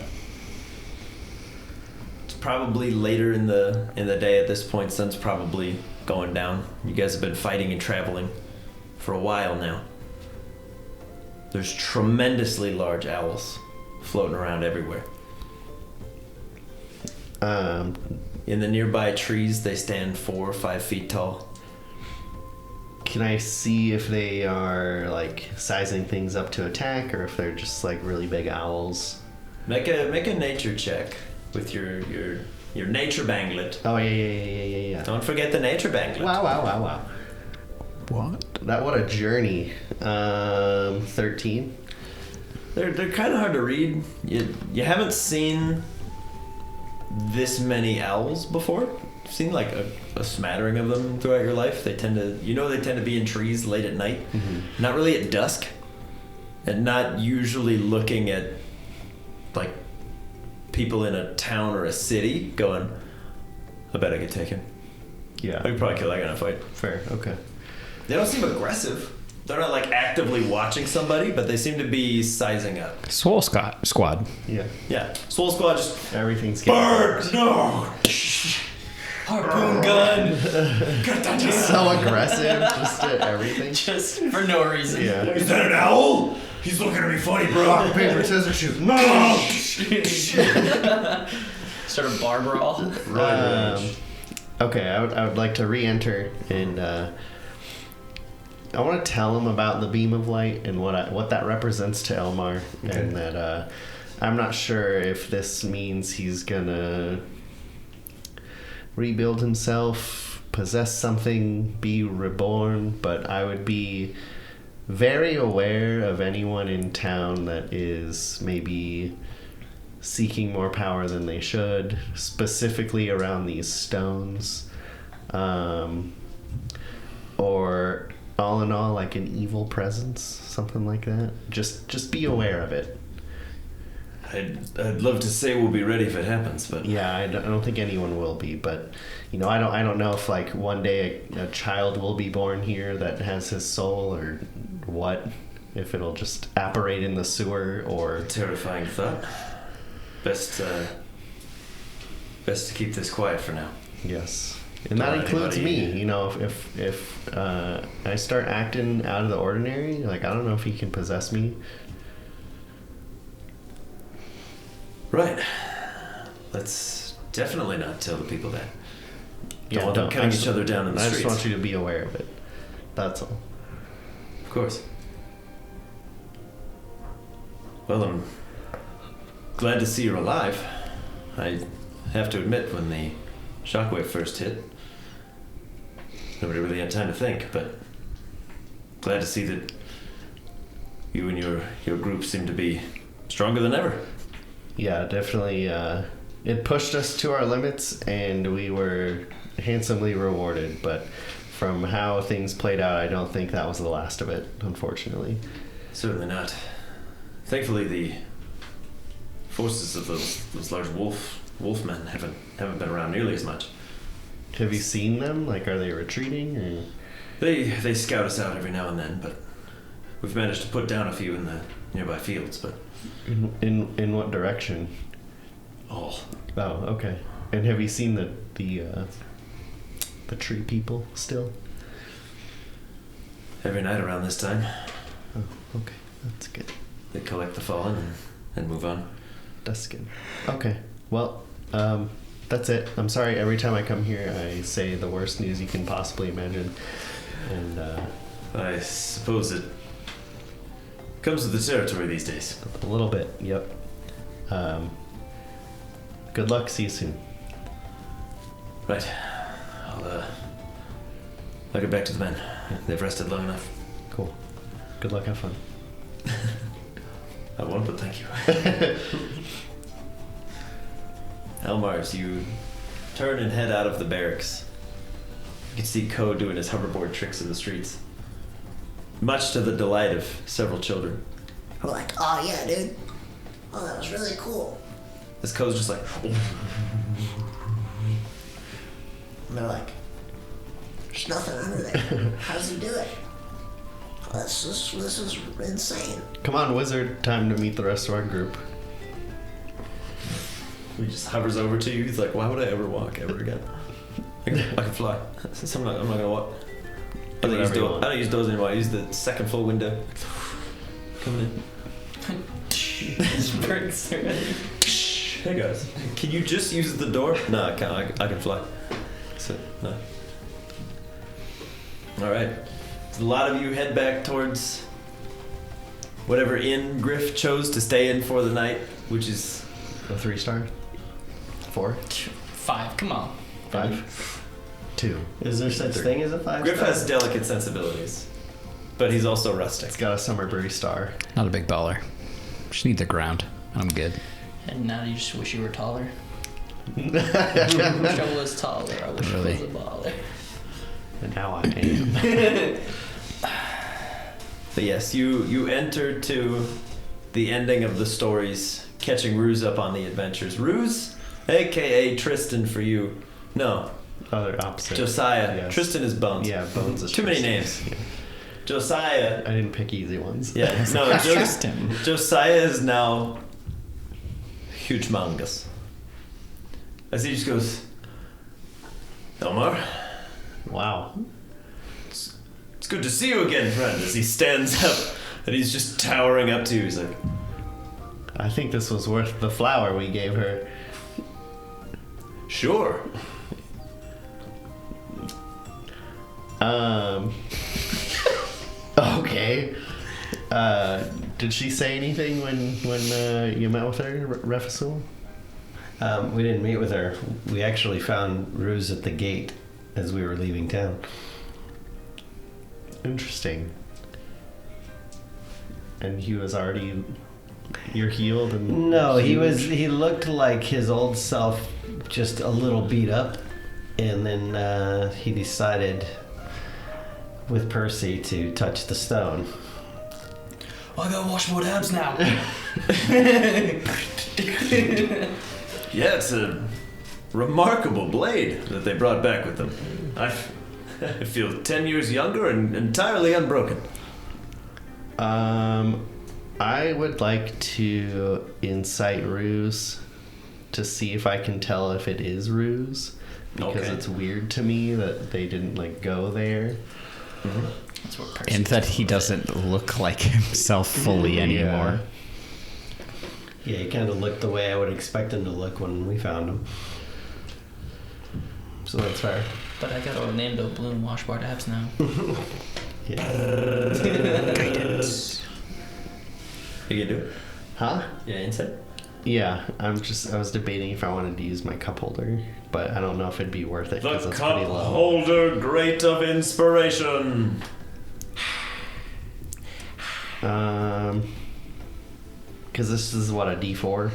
It's probably later in the day at this point. Sun's probably going down. You guys have been fighting and traveling for a while now. There's tremendously large owls floating around everywhere. In the nearby trees, they stand 4 or 5 feet tall. Can I see if they are like sizing things up to attack, or if they're just like really big owls? Make a nature check with your nature banglet. Oh yeah. Don't forget the nature banglet. Wow. What? What a journey. 13. They're kind of hard to read. You haven't seen this many owls before. You've seen like a smattering of them throughout your life. They tend to be in trees late at night, not really at dusk, and not usually looking at like people in a town or a city going, I bet I could take him. Yeah. I could probably kill that guy in a fight. Fair. Okay. They don't seem aggressive. They're not like actively watching somebody, but they seem to be sizing up. Swole Squad. Yeah. Yeah. Soul Squad just Everything's bird. No. Harpoon gun. so aggressive, just at everything. Just for no reason. Yeah. Is that an owl? He's looking at me funny, bro. Rock, paper, scissors, shoot. No. Sort of bar brawl. Okay, I would like to re-enter, and I want to tell him about the beam of light and what that represents to Elmar, and that I'm not sure if this means he's gonna rebuild himself, possess something, be reborn, but I would be very aware of anyone in town that is maybe seeking more power than they should, specifically around these stones, or all in all, like an evil presence, something like that. Just be aware of it. I'd love to say we'll be ready if it happens, but Yeah, I don't think anyone will be, but I don't know if like one day a child will be born here that has his soul, or what, if it'll just apparate in the sewer, or terrifying thought. Best to keep this quiet for now. yes. And Don't that let includes anybody- me. If I start acting out of the ordinary, like I don't know if he can possess me. Right. Let's definitely not tell the people that. Yeah, want them don't. cutting each other down in the I streets. just want you to be aware of it. That's all. Of course. Well, I'm glad to see you're alive. I have to admit, when the shockwave first hit, nobody really had time to think, but glad to see that you and your group seem to be stronger than ever. Yeah, definitely. It pushed us to our limits, and we were handsomely rewarded. But from how things played out, I don't think that was the last of it, unfortunately. Certainly not. Thankfully, the forces of those large wolfmen haven't been around nearly as much. Have you seen them? Like, are they retreating? Or? They scout us out every now and then, but we've managed to put down a few in the nearby fields. But In what direction? all. Oh, okay. And have you seen the tree people still? Every night around this time, Oh, okay. That's good. they collect the fallen and move on. That's good. Okay. Well, that's it. I'm sorry. Every time I come here, I say the worst news you can possibly imagine. And I suppose it comes with the territory these days. a little bit. Yep. Good luck. See you soon. Right. I'll get back to the men. They've rested long enough. Cool. Good luck. Have fun. I won't, but thank you. Elmar, as you turn and head out of the barracks, you can see Ko doing his hoverboard tricks in the streets, much to the delight of several children. We're like, oh yeah, dude. Oh, that was really cool. This Ko's just like, And they're like, there's nothing under there. How does he do it? This is insane. Come on, wizard. Time to meet the rest of our group. he just hovers over to you. He's like, why would I ever walk ever again? I can fly. So I'm not gonna walk. I don't use doors anymore. I use the second floor window. Coming in. Birds are ready. Hey guys, can you just use the door? No, I can't. I can fly. So no. All right. So a lot of you head back towards whatever inn Griff chose to stay in for the night, which is A 3-star? 4? 5. Come on. 5? 2. Is there such thing as a 5-star? Griff has delicate sensibilities, but he's also rustic. It's got a summer breeze star. Not a big baller. Just need the ground. I'm good. And now you just wish you were taller. I wish I was taller. I wish Really? I was a baller. And now I am. But yes, you enter to the ending of the stories, catching Ruse up on the adventures. Ruse, aka Tristan for you. No, Other opposite. Josiah. Yes. Tristan is Bones. Yeah, Bones is Too many Tristan. names. Josiah. I didn't pick easy ones. Yeah, no, Tristan. Josiah is now humongous. As he just goes, Elmar, Wow. it's good to see you again, friend. As he stands up and he's just towering up to you. He's like, I think this was worth the flower we gave her. sure. Okay. Did she say anything when you met with her, Refasul? We didn't meet with her. We actually found Ruse at the gate as we were leaving town. Interesting. And he was already... You're healed and... No, he huge? he looked like his old self, just a little beat up. And then he decided with Percy to touch the stone. I got washboard abs now. Yeah, it's a remarkable blade that they brought back with them. I feel 10 years younger and entirely unbroken. I would like to incite Ruse to see if I can tell if it is Ruse. Because Okay. it's weird to me that they didn't, go there. That's what Percy And that he doesn't look like himself fully anymore. Yeah, he kind of looked the way I would expect him to look when we found him. So that's fair. But I got Orlando Bloom washboard abs now. You can do it. Huh? Yeah, insight. Yeah, I was debating if I wanted to use my cup holder, but I don't know if it'd be worth it because The it's cup pretty low. holder, great of inspiration. Because this is what, a D4?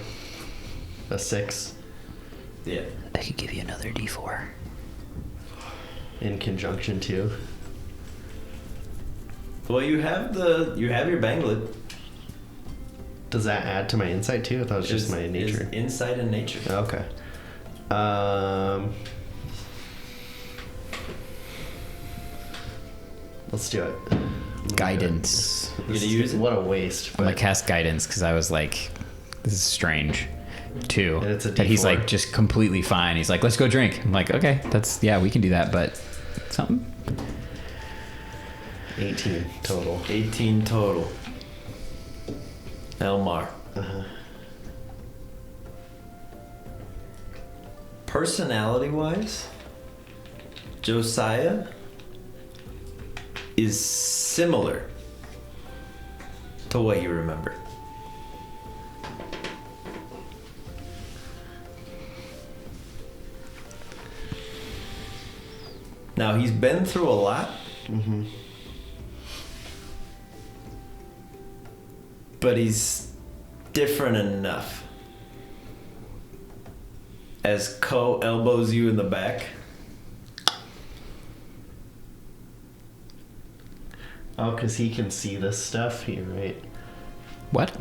A 6? Yeah. I could give you another D4. In conjunction to. Well, you have your banglet. Does that add to my insight too? I thought it was just my nature. Is insight and nature. Okay. Let's do it. Guidance. You gonna use it? What a waste. I'm gonna But cast guidance because I was like, this is strange. 2. And it's a That he's D4. like just completely fine. He's like, let's go drink. I'm like, okay, we can do that, but something. 18 total. 18 total. Elmar. Personality-wise, Josiah is similar to what you remember. Now, he's been through a lot. But he's different enough. As Ko elbows you in the back. Oh, because he can see this stuff here, right? What?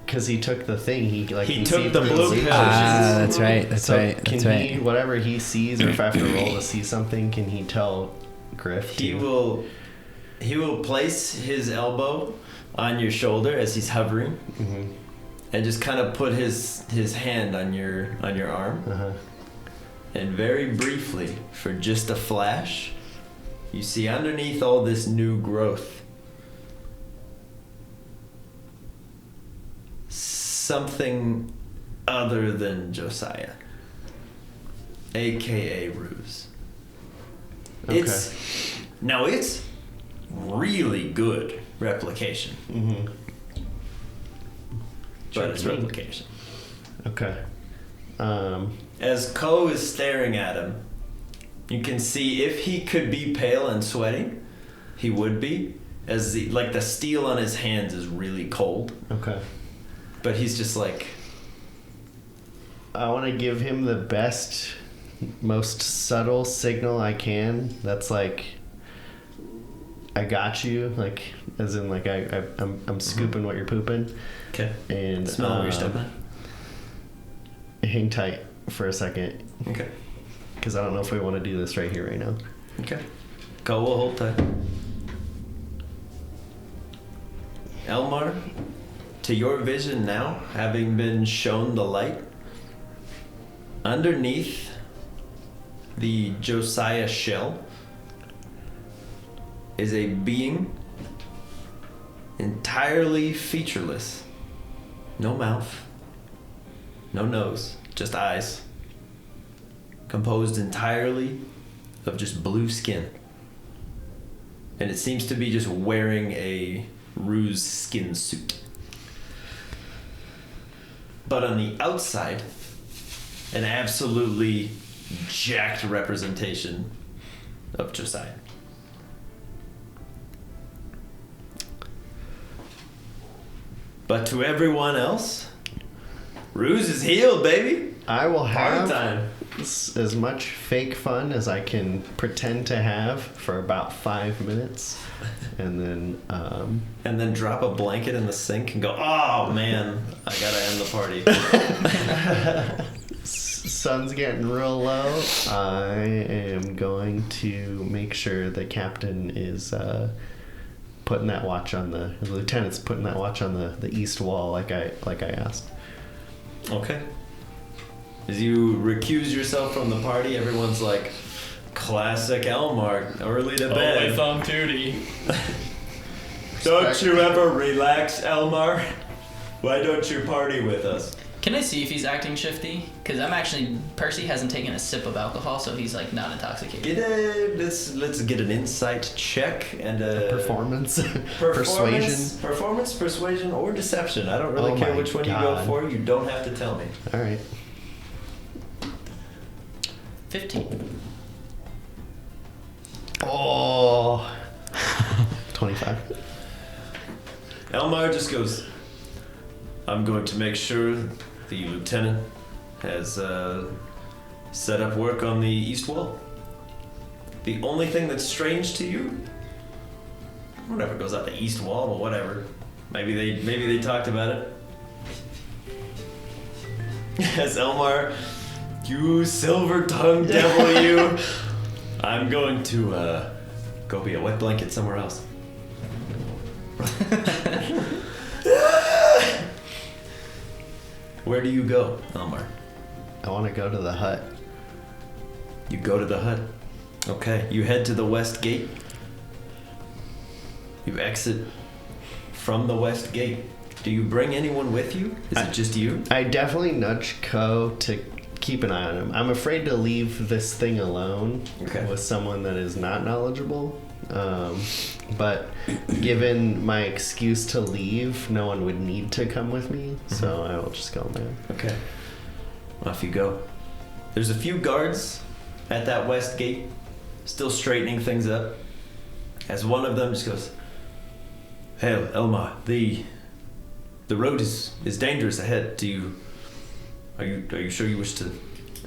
because he took the thing. He took conceived the blue illusion. pill. That's right. That's So right. Can That's right. he, whatever he sees, or if I have to roll to see something, can he tell Griff? He will place his elbow on your shoulder as he's hovering, Mm-hmm. and just kind of put his hand on your arm. Uh-huh. And very briefly, for just a flash, you see underneath all this new growth something other than Josiah, aka Ruse. Okay. It's really good replication, Mm-hmm. but it's replication. Okay. As Ko is staring at him, you can see if he could be pale and sweating, he would be. As the steel on his hands is really cold, Okay. but he's just like, I want to give him the best, most subtle signal I can. That's like, I got you. Like, as in, like I'm scooping what you're pooping. okay, And smell what you're stepping. hang tight for a second, Okay, because I don't know if we want to do this right here, right now. okay. Ko will hold tight. Elmar, to your vision now, having been shown the light, underneath the Josiah shell is a being entirely featureless. No mouth, no nose, just eyes. Composed entirely of just blue skin. And it seems to be just wearing a Ruse skin suit. But on the outside, an absolutely jacked representation of Josiah. But to everyone else, Ruse is healed, baby. I will Party have time. as much fake fun as I can pretend to have for about 5 minutes, and then And then drop a blanket in the sink and go, oh man, I gotta end the party. sun's getting real low. I am going to make sure the captain is putting that watch on the lieutenant's putting that watch on the east wall, like I asked. Okay. As you recuse yourself from the party, everyone's like, classic Elmar, early to bed. Always on duty. Don't you ever relax, Elmar? Why don't you party with us? Can I see if he's acting shifty? Because Percy hasn't taken a sip of alcohol, so he's like not intoxicated. Let's get an insight check and a Performance, persuasion. Performance, persuasion, or deception. I don't really Oh care my which one you God. go for. You don't have to tell me. All right. 15. Oh. 25. Elmar just goes, I'm going to make sure the lieutenant has set up work on the east wall. The only thing that's strange to you, whatever goes out the east wall, but whatever. Maybe they talked about it. As Elmar, you silver-tongued devil, you. I'm going to go be a wet blanket somewhere else. Where do you go, Elmar? I want to go to the hut. You go to the hut. Okay, you head to the west gate. You exit from the west gate. Do you bring anyone with you? Is it just you? I definitely nudge Ko to keep an eye on him. I'm afraid to leave this thing alone with someone that is not knowledgeable. But given my excuse to leave, no one would need to come with me, so I will just go, man. Okay. Off you go. There's a few guards at that west gate, still straightening things up. As one of them just goes, "Hey, Elmar, the road is dangerous ahead. Are you sure you wish to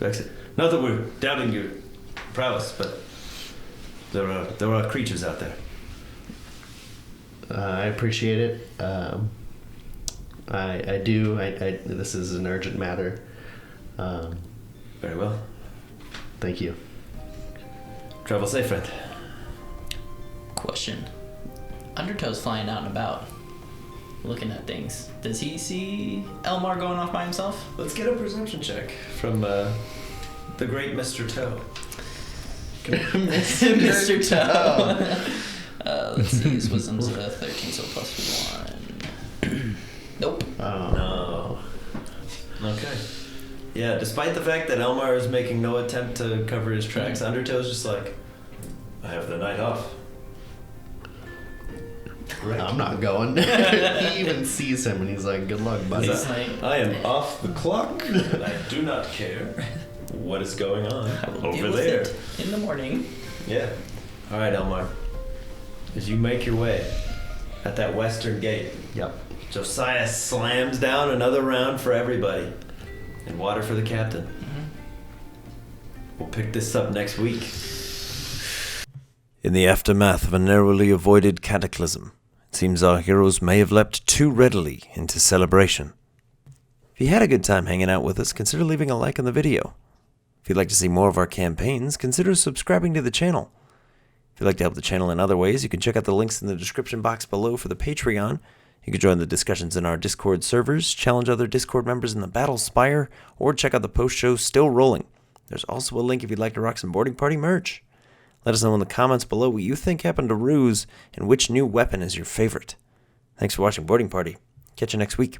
exit? Not that we're doubting your prowess, but there are creatures out there." I appreciate it. I do. This is an urgent matter. Very well. Thank you. Travel safe, friend. Question. Undertow's flying out and about, looking at things. Does he see Elmar going off by himself? Let's get a perception check from the great Mr. Toe. Mr. Toe. Let's see, his wisdom's 13, so plus 1. Nope. Oh. No. Okay. Yeah, despite the fact that Elmar is making no attempt to cover his tracks, Undertow's just like, I have the night off. Right. I'm not going. He even sees him and he's like, good luck, buddy. I am off the clock and I do not care what is going on I will over deal with there. it in the morning. Yeah. All right, Elmar. As you make your way at that western gate, Yep. Josiah slams down another round for everybody and water for the captain. We'll pick this up next week. In the aftermath of a narrowly avoided cataclysm, it seems our heroes may have leapt too readily into celebration. If you had a good time hanging out with us, consider leaving a like on the video. If you'd like to see more of our campaigns, consider subscribing to the channel. If you'd like to help the channel in other ways, you can check out the links in the description box below for the Patreon. You can join the discussions in our Discord servers, challenge other Discord members in the Battle Spire, or check out the post-show Still Rolling. There's also a link if you'd like to rock some Boarding Party merch. Let us know in the comments below what you think happened to Ruse and which new weapon is your favorite. Thanks for watching Boarding Party. Catch you next week.